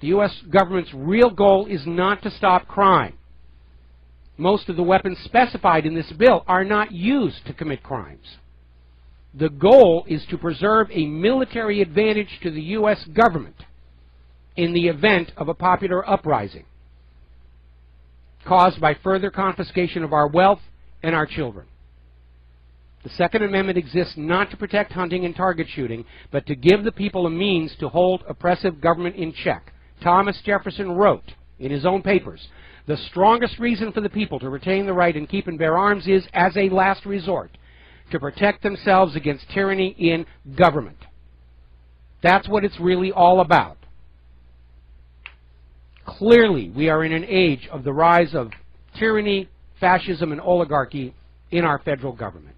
[SPEAKER 2] The U.S. government's real goal is not to stop crime. Most of the weapons specified in this bill are not used to commit crimes. The goal is to preserve a military advantage to the U.S. government in the event of a popular uprising caused by further confiscation of our wealth and our children. The Second Amendment exists not to protect hunting and target shooting, but to give the people a means to hold oppressive government in check. Thomas Jefferson wrote in his own papers, "The strongest reason for the people to retain the right and keep and bear arms is, as a last resort, to protect themselves against tyranny in government." That's what it's really all about. Clearly, we are in an age of the rise of tyranny, fascism, and oligarchy in our federal government.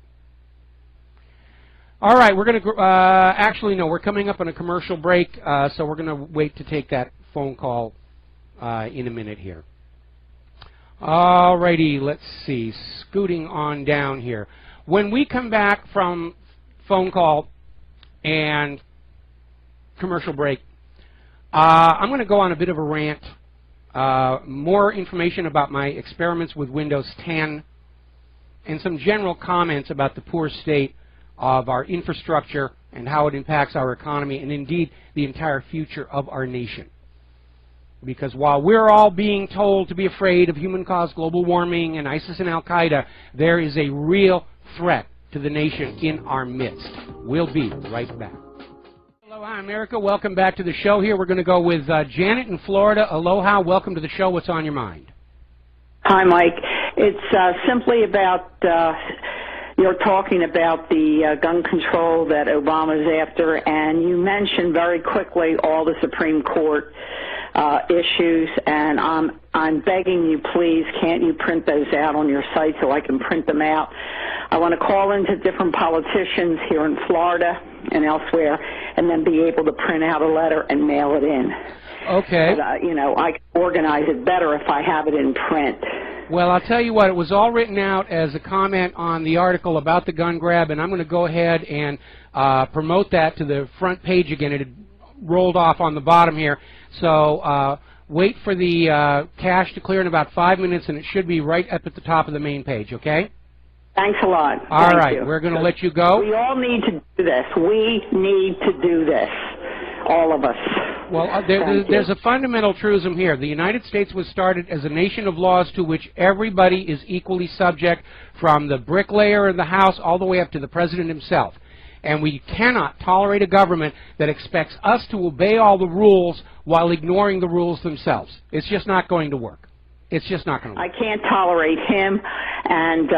[SPEAKER 2] All right, we're going to, actually, no, we're coming up on a commercial break, so we're going to wait to take that phone call in a minute here. All righty, let's see, scooting on down here. When we come back from phone call and commercial break, I'm going to go on a bit of a rant. More information about my experiments with Windows 10 and some general comments about the poor state of our infrastructure and how it impacts our economy and indeed the entire future of our nation. Because while we're all being told to be afraid of human-caused global warming and ISIS and Al-Qaeda, there is a real threat to the nation in our midst. We'll be right back. Aloha, America. Welcome back to the show here. We're going to go with Janet in Florida. Aloha. Welcome to the show. What's on your mind?
[SPEAKER 10] Hi, Mike. It's simply about, you're talking about the gun control that Obama's after, and you mentioned very quickly all the Supreme Court issues, and I'm begging you, please, can't you print those out on your site so I can print them out? I want to call into different politicians here in Florida and elsewhere, and then be able to print out a letter and mail it in.
[SPEAKER 2] Okay.
[SPEAKER 10] But, you know, I can organize it better if I have it in print.
[SPEAKER 2] Well, I'll tell you what, it was all written out as a comment on the article about the gun grab, and I'm going to go ahead and promote that to the front page again. It had rolled off on the bottom here. So wait for the cache to clear in about 5 minutes, and it should be right up at the top of the main page, okay?
[SPEAKER 10] Thanks a lot.
[SPEAKER 2] All
[SPEAKER 10] Thank
[SPEAKER 2] right,
[SPEAKER 10] you.
[SPEAKER 2] we're going to let you go.
[SPEAKER 10] We all need to do this. We need to do this, all of us.
[SPEAKER 2] Well, there's a fundamental truism here. The United States was started as a nation of laws to which everybody is equally subject, from the bricklayer in the house all the way up to the president himself. And we cannot tolerate a government that expects us to obey all the rules while ignoring the rules themselves. It's just not going to work. It's just not going to work.
[SPEAKER 10] I can't tolerate him. And,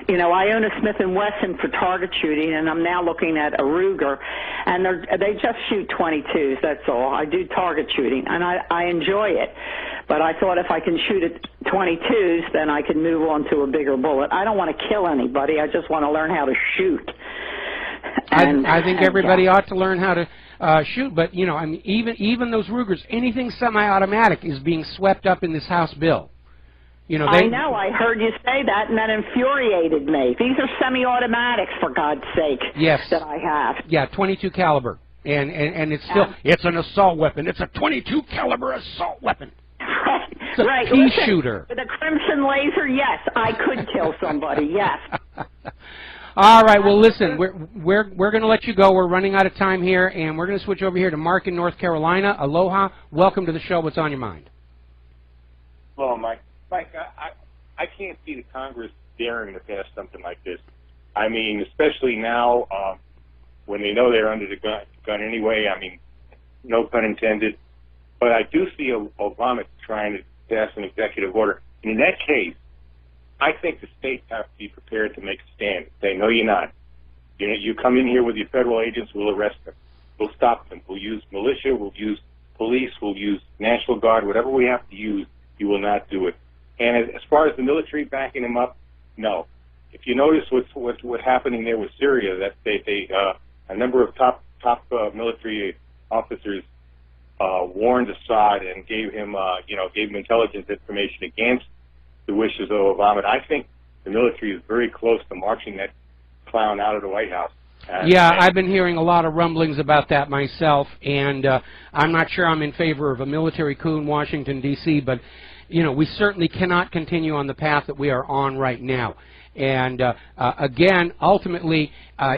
[SPEAKER 10] you know, I own a Smith & Wesson for target shooting, and I'm now looking at a Ruger. And they just shoot .22s, that's all. I do target shooting, and I enjoy it. But I thought if I can shoot at .22s, then I can move on to a bigger bullet. I don't want to kill anybody. I just want to learn how to shoot.
[SPEAKER 2] I think everybody ought to learn how to shoot, but, you know, I mean, even those Rugers, anything semi-automatic is being swept up in this House bill. You know,
[SPEAKER 10] I know, I heard you say that, and that infuriated me. These are semi-automatics, for God's sake,
[SPEAKER 2] yes,
[SPEAKER 10] that I have.
[SPEAKER 2] Yeah, .22 caliber, and it's still, it's an assault weapon. It's a .22 caliber assault weapon.
[SPEAKER 10] Right,
[SPEAKER 2] it's a
[SPEAKER 10] right.
[SPEAKER 2] pea
[SPEAKER 10] Listen,
[SPEAKER 2] shooter.
[SPEAKER 10] With a crimson laser, yes, I could kill somebody, yes.
[SPEAKER 2] All right, well, listen, we're going to let you go. We're running out of time here, and we're going to switch over here to Mark in North Carolina. Aloha. Welcome to the show. What's on your mind?
[SPEAKER 11] Hello, Mike. Mike, I can't see the Congress daring to pass something like this. I mean, especially now when they know they're under the gun anyway. I mean, no pun intended. But I do see Obama trying to pass an executive order. And in that case, I think the states have to be prepared to make a stand. Say, no, you're not. You come in here with your federal agents, we'll arrest them. We'll stop them. We'll use militia. We'll use police. We'll use National Guard. Whatever we have to use, you will not do it. And as far as the military backing them up, no. If you notice what's happening there with Syria, that a number of top military officers warned Assad and gave him intelligence information against the wishes of Obama. And I think the military is very close to marching that clown out of the White House.
[SPEAKER 2] Yeah, I've been hearing a lot of rumblings about that myself, and I'm not sure I'm in favor of a military coup in Washington, D.C., but, you know, we certainly cannot continue on the path that we are on right now. And, again, ultimately,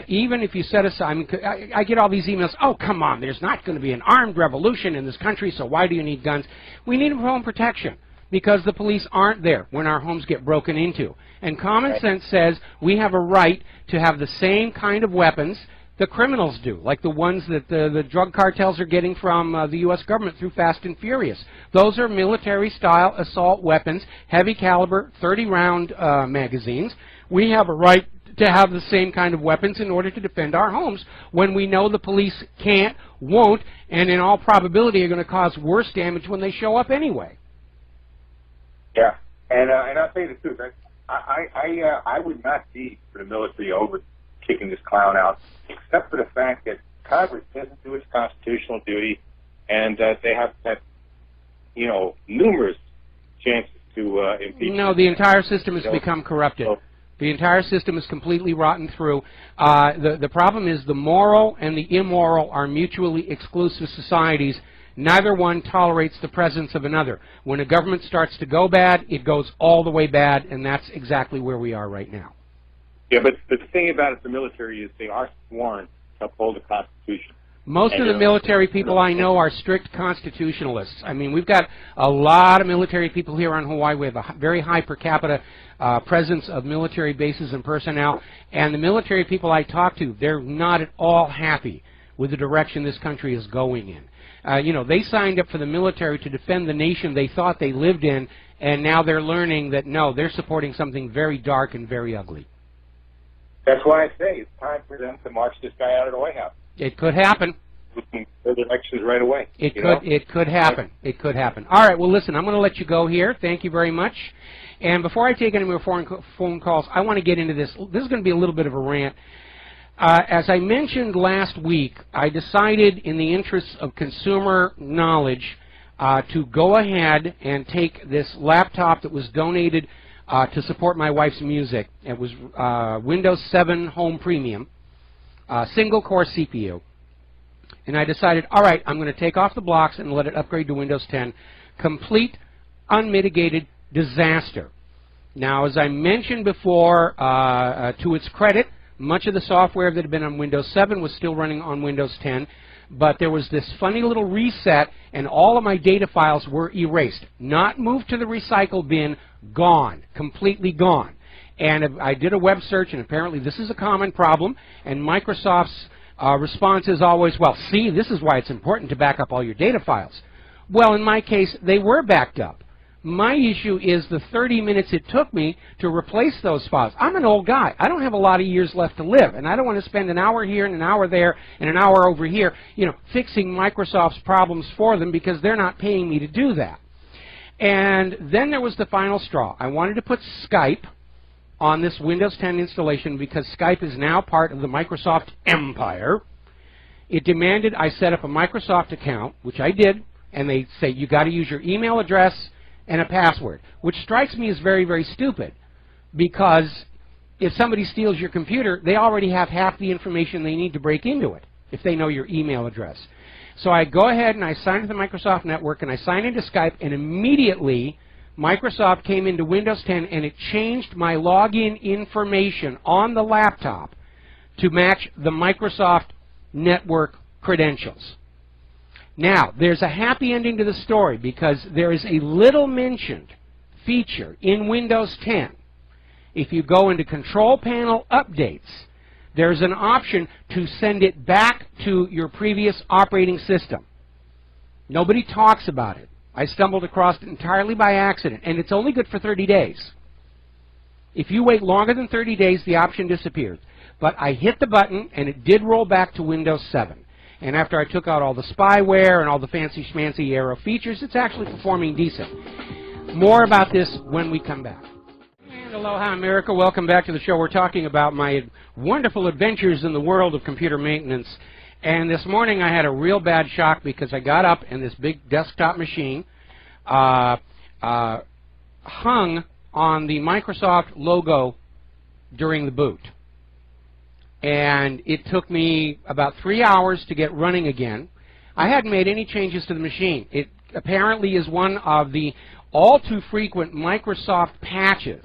[SPEAKER 2] even if you set aside, I get all these emails, oh, come on, there's not going to be an armed revolution in this country, so why do you need guns? We need home protection, because the police aren't there when our homes get broken into. And common sense says we have a right to have the same kind of weapons the criminals do, like the ones that the drug cartels are getting from the U.S. government through Fast and Furious. Those are military-style assault weapons, heavy caliber, 30-round magazines. We have a right to have the same kind of weapons in order to defend our homes when we know the police can't, won't, and in all probability are going to cause worse damage when they show up anyway.
[SPEAKER 11] Yeah, and I'll tell you the truth. I would not be for the military over kicking this clown out, except for the fact that Congress doesn't do its constitutional duty, and that they have had, numerous chances to impeach.
[SPEAKER 2] No, the entire system has become corrupted. The entire system is completely rotten through. The problem is the moral and the immoral are mutually exclusive societies. Neither one tolerates the presence of another. When a government starts to go bad, it goes all the way bad, and that's exactly where we are right now.
[SPEAKER 11] Yeah, but the thing about it, the military, is they are sworn to uphold the Constitution.
[SPEAKER 2] Most of the military people I know are strict constitutionalists. I mean, we've got a lot of military people here on Hawaii. We have a very high per capita presence of military bases and personnel. And the military people I talk to, they're not at all happy with the direction this country is going in. They signed up for the military to defend the nation they thought they lived in, and now they're learning that, no, they're supporting something very dark and very ugly.
[SPEAKER 11] That's why I say it's time for them to march this guy out of the White House.
[SPEAKER 2] It could happen.
[SPEAKER 11] The elections right away.
[SPEAKER 2] It could happen. It could happen. All right, well, listen, I'm going to let you go here. Thank you very much. And before I take any more phone calls, I want to get into this. This is going to be a little bit of a rant. As I mentioned last week, I decided in the interests of consumer knowledge to go ahead and take this laptop that was donated to support my wife's music. It was Windows 7 Home Premium, single-core CPU. And I decided, all right, I'm going to take off the blocks and let it upgrade to Windows 10. Complete, unmitigated disaster. Now, as I mentioned before, to its credit, much of the software that had been on Windows 7 was still running on Windows 10, but there was this funny little reset, and all of my data files were erased. Not moved to the recycle bin, gone, completely gone. And I did a web search, and apparently this is a common problem, and Microsoft's response is always, well, see, this is why it's important to back up all your data files. Well, in my case, they were backed up. My issue is the 30 minutes it took me to replace those files. I'm an old guy. I don't have a lot of years left to live, and I don't want to spend an hour here and an hour there and an hour over here, fixing Microsoft's problems for them because they're not paying me to do that. And then there was the final straw. I wanted to put Skype on this Windows 10 installation because Skype is now part of the Microsoft empire. It demanded I set up a Microsoft account, which I did, and they say you got to use your email address and a password, which strikes me as very, very stupid, because if somebody steals your computer, they already have half the information they need to break into it if they know your email address. So I go ahead and I sign into the Microsoft network and I sign into Skype, and immediately Microsoft came into Windows 10 and it changed my login information on the laptop to match the Microsoft network credentials. Now, there's a happy ending to the story because there is a little mentioned feature in Windows 10, if you go into Control Panel Updates, there's an option to send it back to your previous operating system. Nobody talks about it. I stumbled across it entirely by accident, and it's only good for 30 days. If you wait longer than 30 days, the option disappears. But I hit the button, and it did roll back to Windows 7. And after I took out all the spyware and all the fancy schmancy Aero features, it's actually performing decent. More about this when we come back. And aloha, America. Welcome back to the show. We're talking about my wonderful adventures in the world of computer maintenance. And this morning I had a real bad shock because I got up and this big desktop machine hung on the Microsoft logo during the boot. And it took me about 3 hours to get running again. I hadn't made any changes to the machine. It apparently is one of the all too frequent Microsoft patches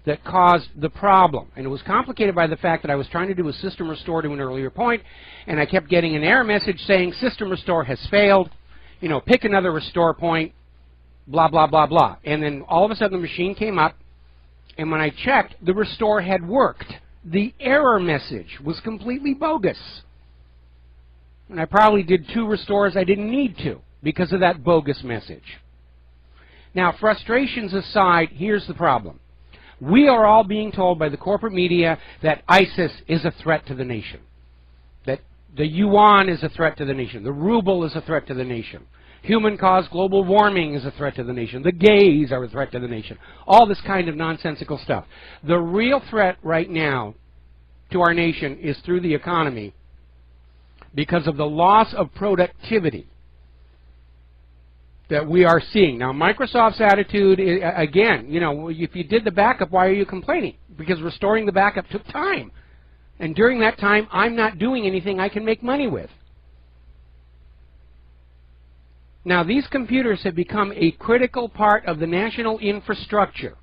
[SPEAKER 2] that caused the problem. And it was complicated by the fact that I was trying to do a system restore to an earlier point, and I kept getting an error message saying system restore has failed, you know, pick another restore point, blah, blah, blah, blah. And then all of a sudden the machine came up, and when I checked, the restore had worked. The error message was completely bogus. And I probably did 2 restores I didn't need to because of that bogus message. Now, frustrations aside, here's the problem. We are all being told by the corporate media that ISIS is a threat to the nation, that the yuan is a threat to the nation, the ruble is a threat to the nation, human-caused global warming is a threat to the nation, the gays are a threat to the nation, all this kind of nonsensical stuff. The real threat right now to our nation is through the economy because of the loss of productivity that we are seeing. Now, Microsoft's attitude, again, you know, if you did the backup, why are you complaining? Because restoring the backup took time. And during that time, I'm not doing anything I can make money with. Now, these computers have become a critical part of the national infrastructure.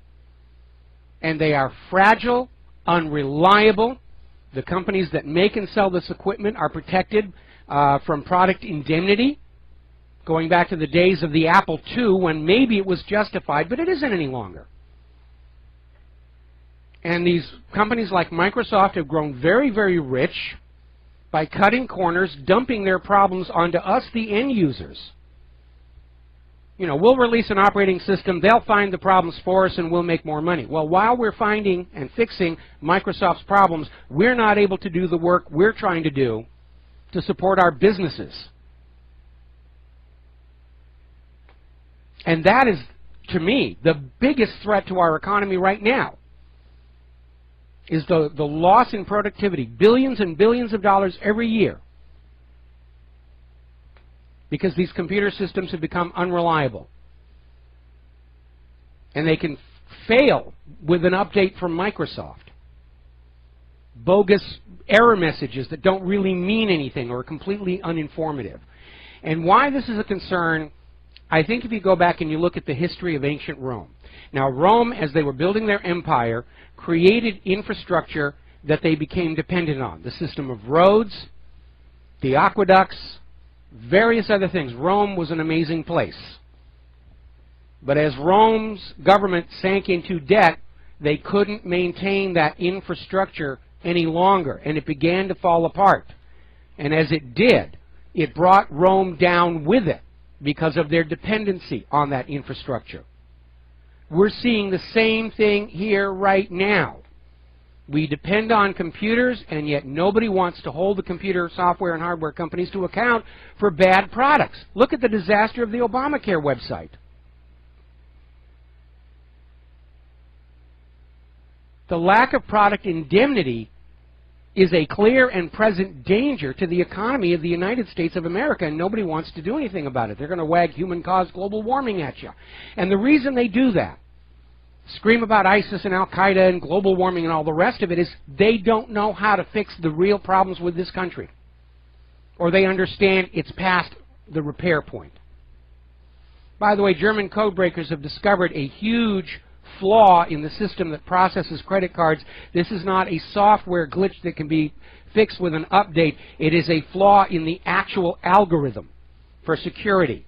[SPEAKER 2] And they are fragile, unreliable. The companies that make and sell this equipment are protected from product indemnity, going back to the days of the Apple II when maybe it was justified, but it isn't any longer. And these companies like Microsoft have grown very, very rich by cutting corners, dumping their problems onto us, the end users. You know, we'll release an operating system, they'll find the problems for us, and we'll make more money. Well, while we're finding and fixing Microsoft's problems, we're not able to do the work we're trying to do to support our businesses. And that is, to me, the biggest threat to our economy right now, is the loss in productivity, billions and billions of dollars every year, because these computer systems have become unreliable. And they can fail with an update from Microsoft. Bogus error messages that don't really mean anything or are completely uninformative. And why this is a concern, I think if you go back and you look at the history of ancient Rome. Now, Rome, as they were building their empire, created infrastructure that they became dependent on. The system of roads, the aqueducts, various other things. Rome was an amazing place. But as Rome's government sank into debt, they couldn't maintain that infrastructure any longer, and it began to fall apart. And as it did, it brought Rome down with it, because of their dependency on that infrastructure. We're seeing the same thing here right now. We depend on computers, and yet nobody wants to hold the computer software and hardware companies to account for bad products. Look at the disaster of the Obamacare website. The lack of product indemnity is a clear and present danger to the economy of the United States of America, and nobody wants to do anything about it. They're going to wag human-caused global warming at you. And the reason they do that, scream about ISIS and Al-Qaeda and global warming and all the rest of it, is they don't know how to fix the real problems with this country. Or they understand it's past the repair point. By the way, German code breakers have discovered a huge flaw in the system that processes credit cards. This is not a software glitch that can be fixed with an update. It is a flaw in the actual algorithm for security,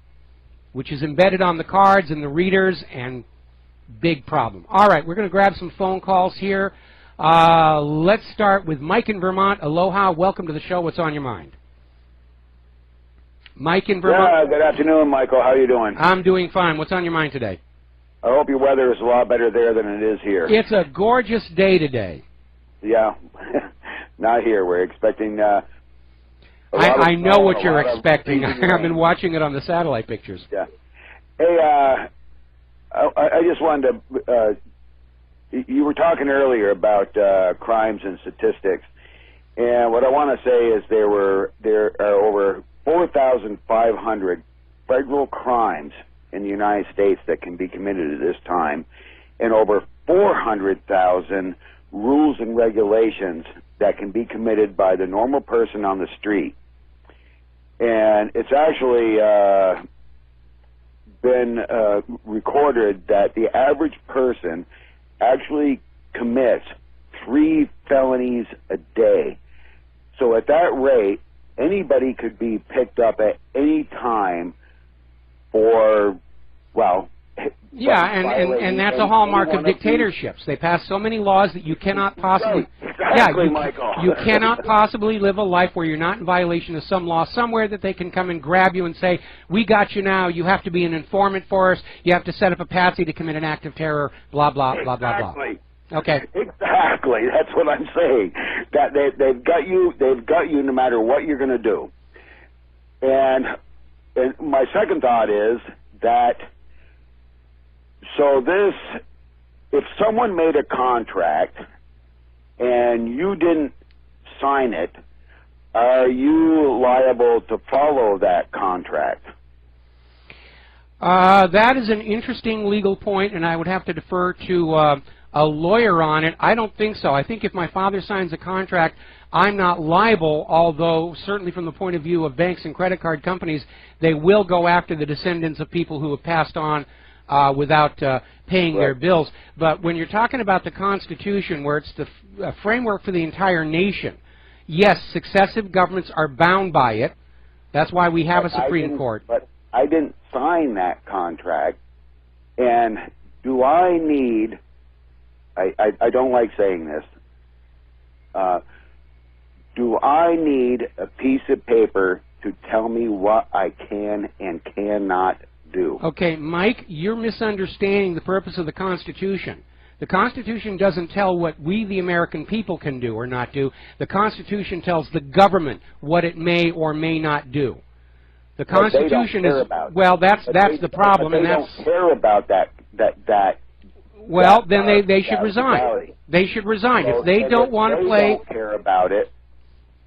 [SPEAKER 2] which is embedded on the cards and the readers, and big problem. All right, we're going to grab some phone calls here. Let's start with Mike in Vermont. Aloha, welcome to the show. What's on your mind? Mike in Vermont.
[SPEAKER 12] Yeah, good afternoon, Michael. How are you doing?
[SPEAKER 2] I'm doing fine. What's on your mind today?
[SPEAKER 12] I hope your weather is a lot better there than it is here.
[SPEAKER 2] It's a gorgeous day today.
[SPEAKER 12] Yeah, not here. We're expecting
[SPEAKER 2] I know what you're expecting. I've been watching it on the satellite pictures.
[SPEAKER 12] Yeah. Hey, I just wanted to, you were talking earlier about crimes and statistics, and what I want to say is there are over 4,500 federal crimes in the United States that can be committed at this time, and over 400,000 rules and regulations that can be committed by the normal person on the street. And it's actually been recorded that the average person actually commits 3 felonies a day. So at that rate, anybody could be picked up at any time for, well...
[SPEAKER 2] Yeah, and that's a hallmark of dictatorships. They pass so many laws that you cannot possibly...
[SPEAKER 12] Exactly, Michael.
[SPEAKER 2] You cannot possibly live a life where you're not in violation of some law somewhere that they can come and grab you and say, we got you now, you have to be an informant for us, you have to set up a patsy to commit an act of terror, blah, blah, blah, blah, blah. Okay.
[SPEAKER 12] Exactly. That's what I'm saying. That they've got you no matter what you're going to do. And my second thought is that, so this, if someone made a contract and you didn't sign it, are you liable to follow that contract?
[SPEAKER 2] That is an interesting legal point, and I would have to defer to a lawyer on it. I don't think so. I think if my father signs a contract, I'm not liable, although certainly from the point of view of banks and credit card companies, they will go after the descendants of people who have passed on without paying their bills. But when you're talking about the Constitution, where it's the framework for the entire nation, yes, successive governments are bound by it. That's why we have a Supreme Court.
[SPEAKER 12] But I didn't sign that contract, and do I need, I don't like saying this, do I need a piece of paper to tell me what I can and cannot do?
[SPEAKER 2] Okay, Mike, you're misunderstanding the purpose of the Constitution. The Constitution doesn't tell what we, the American people, can do or not do. The Constitution tells the government what it may or may not do. The Constitution is, well, that's the problem, and that's...
[SPEAKER 12] They don't care about that.
[SPEAKER 2] Well, then they should resign. They should resign.
[SPEAKER 12] So
[SPEAKER 2] if they don't want to play...
[SPEAKER 12] They don't care about it.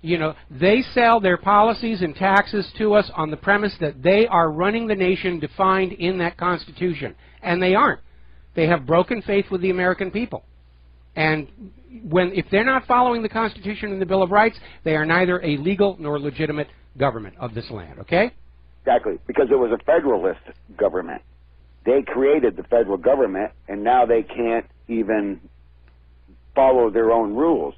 [SPEAKER 2] You know, they sell their policies and taxes to us on the premise that they are running the nation defined in that Constitution. And they aren't. They have broken faith with the American people. And if they're not following the Constitution and the Bill of Rights, they are neither a legal nor legitimate government of this land, okay?
[SPEAKER 12] Exactly, because it was a federalist government. They created the federal government, and now they can't even follow their own rules.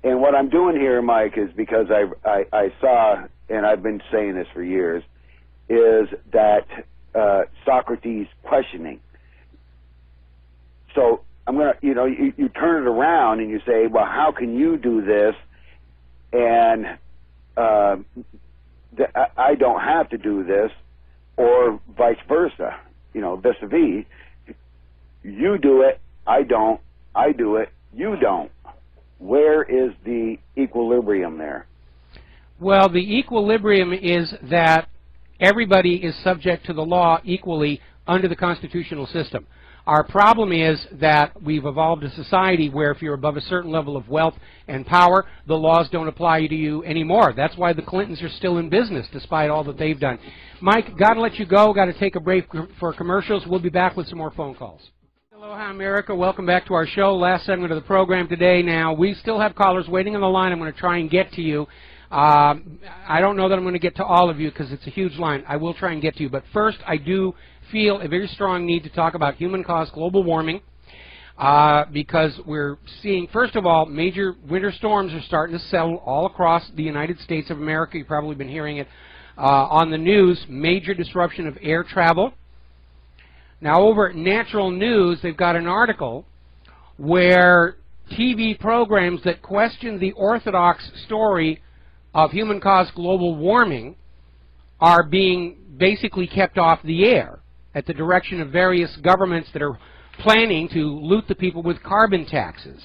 [SPEAKER 12] And what I'm doing here, Mike, is because I saw, and I've been saying this for years, is that Socrates questioning. So I'm going to, you turn it around and you say, well, how can you do this and I don't have to do this, or vice versa, vis-a-vis. You do it, I don't. I do it, you don't. Where is the equilibrium there?
[SPEAKER 2] Well, the equilibrium is that everybody is subject to the law equally under the constitutional system. Our problem is that we've evolved a society where if you're above a certain level of wealth and power, the laws don't apply to you anymore. That's why the Clintons are still in business, despite all that they've done. Mike, got to let you go. Got to take a break for commercials. We'll be back with some more phone calls. Aloha, America. Welcome back to our show. Last segment of the program today. Now, we still have callers waiting on the line. I'm going to try and get to you. I don't know that I'm going to get to all of you because it's a huge line. I will try and get to you. But first, I do feel a very strong need to talk about human-caused global warming because we're seeing, first of all, major winter storms are starting to settle all across the United States of America. You've probably been hearing it on the news. Major disruption of air travel. Now, over at Natural News, they've got an article where TV programs that question the orthodox story of human-caused global warming are being basically kept off the air at the direction of various governments that are planning to loot the people with carbon taxes.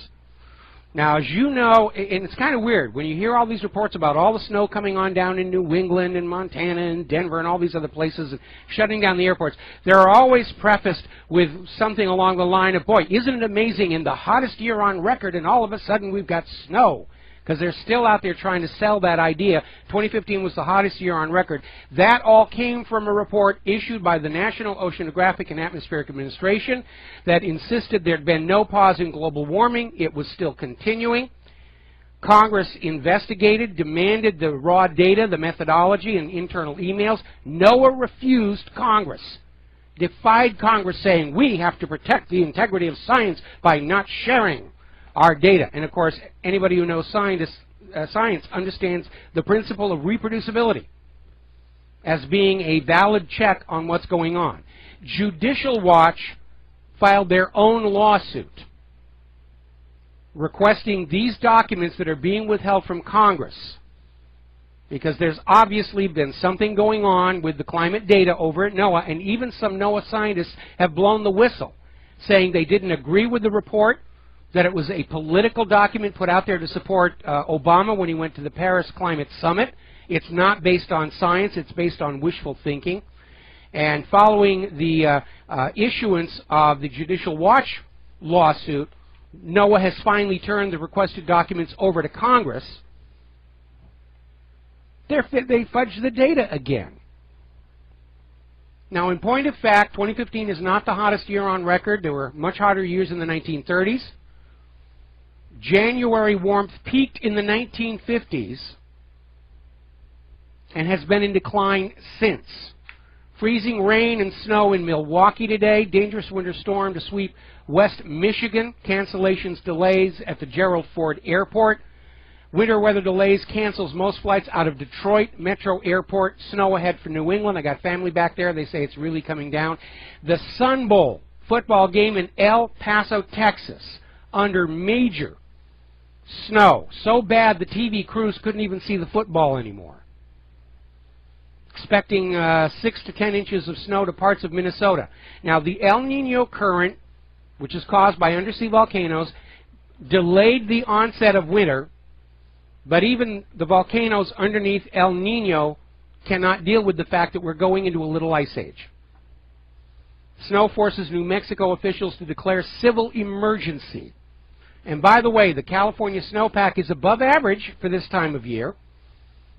[SPEAKER 2] Now, as you know, and it's kind of weird, when you hear all these reports about all the snow coming on down in New England and Montana and Denver and all these other places and shutting down the airports, they're always prefaced with something along the line of, boy, isn't it amazing, in the hottest year on record, and all of a sudden we've got snow. Because they're still out there trying to sell that idea. 2015 was the hottest year on record. That all came from a report issued by the National Oceanographic and Atmospheric Administration that insisted there had been no pause in global warming. It was still continuing. Congress investigated, demanded the raw data, the methodology, and internal emails. NOAA refused Congress, defied Congress, saying we have to protect the integrity of science by not sharing our data. And of course, anybody who knows science understands the principle of reproducibility as being a valid check on what's going on. Judicial Watch filed their own lawsuit requesting these documents that are being withheld from Congress, because there's obviously been something going on with the climate data over at NOAA, and even some NOAA scientists have blown the whistle, saying they didn't agree with the report, that it was a political document put out there to support Obama when he went to the Paris Climate Summit. It's not based on science, it's based on wishful thinking. And following the issuance of the Judicial Watch lawsuit, NOAA has finally turned the requested documents over to Congress. They fudged the data again. Now, in point of fact, 2015 is not the hottest year on record. There were much hotter years in the 1930s. January warmth peaked in the 1950s and has been in decline since. Freezing rain and snow in Milwaukee today, dangerous winter storm to sweep West Michigan, cancellations, delays at the Gerald Ford Airport. Winter weather delays cancels most flights out of Detroit Metro Airport. Snow ahead for New England. I got family back there. They say it's really coming down. The Sun Bowl football game in El Paso, Texas, under major snow. So bad the TV crews couldn't even see the football anymore. Expecting 6 to 10 inches of snow to parts of Minnesota. Now, the El Nino current, which is caused by undersea volcanoes, delayed the onset of winter, but even the volcanoes underneath El Nino cannot deal with the fact that we're going into a little ice age. Snow forces New Mexico officials to declare civil emergency. And by the way, the California snowpack is above average for this time of year,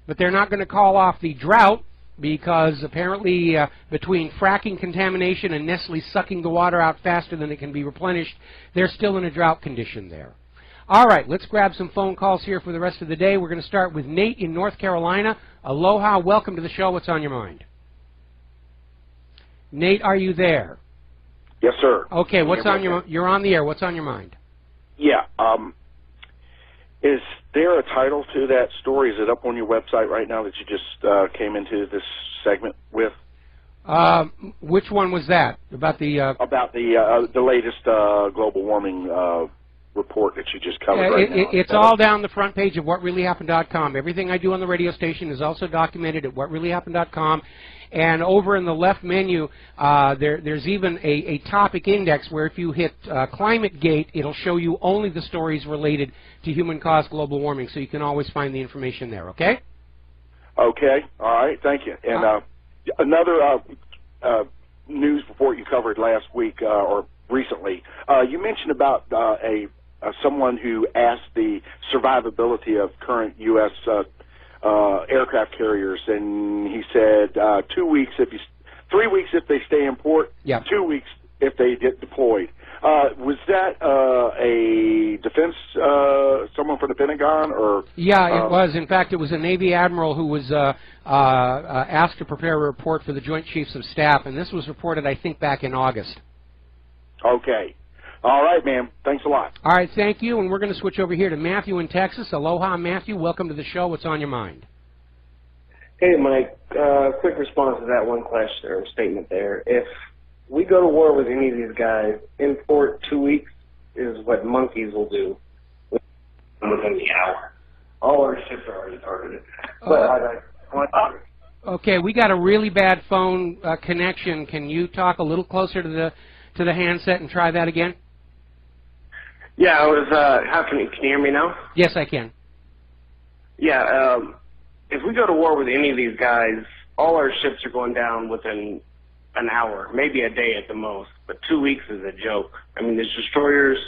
[SPEAKER 2] but they're not going to call off the drought because apparently between fracking contamination and Nestle sucking the water out faster than it can be replenished, they're still in a drought condition there. All right, let's grab some phone calls here for the rest of the day. We're going to start with Nate in North Carolina. Aloha, welcome to the show. What's on your mind? Nate, are you there?
[SPEAKER 13] Yes, sir.
[SPEAKER 2] Okay, what's on your? You're on the air. What's on your mind?
[SPEAKER 13] Yeah. Is there a title to that story? Is it up on your website right now that you just came into this segment with?
[SPEAKER 2] Which one was that? About the
[SPEAKER 13] latest global warming report that you just covered right now.
[SPEAKER 2] It's all down the front page of WhatReallyHappened.com. Everything I do on the radio station is also documented at WhatReallyHappened.com. And over in the left menu, there's even a topic index where if you hit ClimateGate, it'll show you only the stories related to human-caused global warming, so you can always find the information there, okay?
[SPEAKER 13] Okay. All right. Thank you. And another news report you covered last week or recently, you mentioned about someone who asked the survivability of current U.S. Aircraft carriers, and he said 2 weeks 3 weeks if they stay in port, 2 weeks if they get deployed. Was that a defense, someone from the Pentagon, or?
[SPEAKER 2] Yeah, it was. In fact, it was a Navy admiral who was asked to prepare a report for the Joint Chiefs of Staff, and this was reported, I think, back in August.
[SPEAKER 13] Okay. All right, ma'am. Thanks a lot.
[SPEAKER 2] All right, thank you, and we're going to switch over here to Matthew in Texas. Aloha, Matthew. Welcome to the show. What's on your mind?
[SPEAKER 14] Hey, Mike. Quick response to that one question or statement there. If we go to war with any of these guys, in 2 weeks is what monkeys will do within the hour. All our ships are already targeted.
[SPEAKER 2] Okay, we got a really bad phone connection. Can you talk a little closer to the handset and try that again?
[SPEAKER 14] Yeah, I was. How can you hear me now?
[SPEAKER 2] Yes, I can.
[SPEAKER 14] Yeah, if we go to war with any of these guys, all our ships are going down within an hour, maybe a day at the most. But 2 weeks is a joke. I mean, there's destroyers,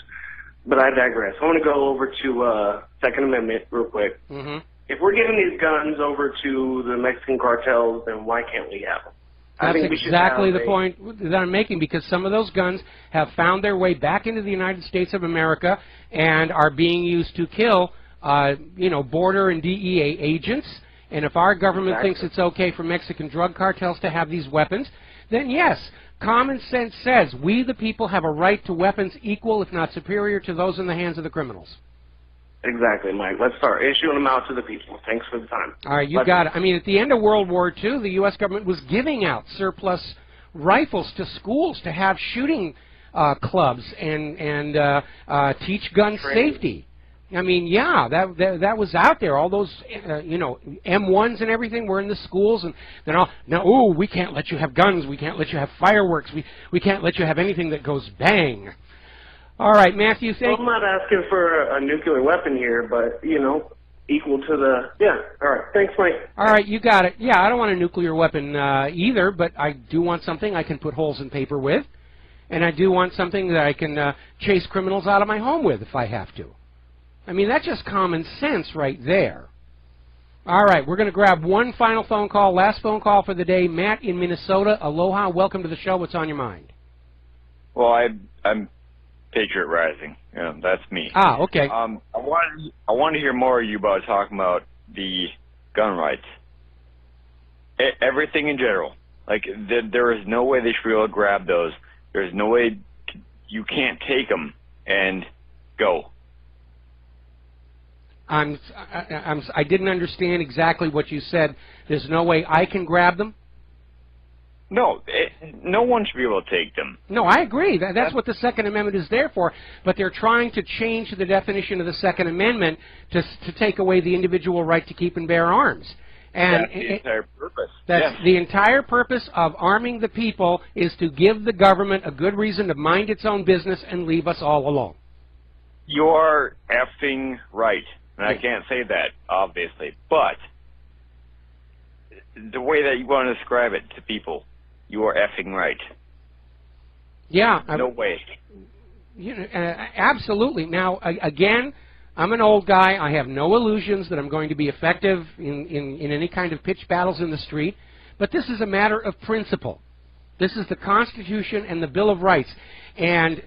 [SPEAKER 14] but I digress. I want to go over to Second Amendment real quick.
[SPEAKER 2] Mm-hmm.
[SPEAKER 14] If we're giving these guns over to the Mexican cartels, then why can't we have them?
[SPEAKER 2] That's exactly the point that I'm making, because some of those guns have found their way back into the United States of America and are being used to kill, border and DEA agents. And if our government thinks it's okay for Mexican drug cartels to have these weapons, then yes, common sense says we the people have a right to weapons equal, if not superior, to those in the hands of the criminals.
[SPEAKER 14] Exactly, Mike. Let's start issuing them out to the people. Thanks for the time.
[SPEAKER 2] All right, you got it. I mean, at the end of World War II, the U.S. government was giving out surplus rifles to schools to have shooting clubs and teach gun safety. I mean, yeah, that was out there. All those, M1s and everything were in the schools, and then we can't let you have guns. We can't let you have fireworks. We can't let you have anything that goes bang. All right, Matthew,
[SPEAKER 14] well, I'm not asking for a nuclear weapon here, but, equal to the... Yeah, all right. Thanks, Mike.
[SPEAKER 2] All right, you got it. Yeah, I don't want a nuclear weapon either, but I do want something I can put holes in paper with, and I do want something that I can chase criminals out of my home with if I have to. I mean, that's just common sense right there. All right, we're going to grab one final phone call, last phone call for the day. Matt in Minnesota, aloha, welcome to the show. What's on your mind?
[SPEAKER 15] Well, I'm Patriot Rising. That's me.
[SPEAKER 2] Ah, okay.
[SPEAKER 15] I want to hear more of you about talking about the gun rights. Everything in general. Like, there is no way they should be able to grab those. There's no way you can't take them and go.
[SPEAKER 2] I didn't understand exactly what you said. There's no way I can grab them?
[SPEAKER 15] No, no one should be able to take them.
[SPEAKER 2] No, I agree. That's what the Second Amendment is there for. But they're trying to change the definition of the Second Amendment to take away the individual right to keep and bear arms. And
[SPEAKER 15] that's the entire purpose.
[SPEAKER 2] That's the entire purpose of arming the people, is to give the government a good reason to mind its own business and leave us all alone.
[SPEAKER 15] You are effing right. And I can't say that, obviously. But the way that you want to describe it to people, you are effing right.
[SPEAKER 2] Yeah.
[SPEAKER 15] No way.
[SPEAKER 2] Absolutely. Now, again, I'm an old guy. I have no illusions that I'm going to be effective in any kind of pitched battles in the street. But this is a matter of principle. This is the Constitution and the Bill of Rights. And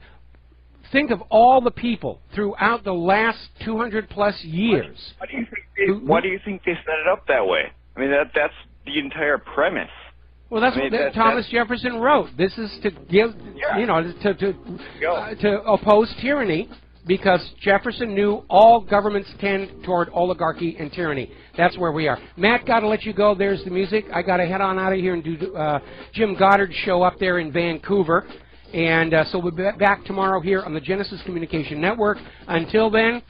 [SPEAKER 2] think of all the people throughout the last 200-plus years.
[SPEAKER 15] Why do you think they set it up that way? I mean, that's the entire premise.
[SPEAKER 2] Well, that's what Thomas Jefferson wrote. This is to give, to oppose tyranny, because Jefferson knew all governments tend toward oligarchy and tyranny. That's where we are. Matt, got to let you go. There's the music. I got to head on out of here and do Jim Goddard's show up there in Vancouver. And so we'll be back tomorrow here on the Genesis Communication Network. Until then,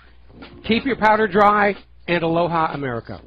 [SPEAKER 2] keep your powder dry, and aloha, America.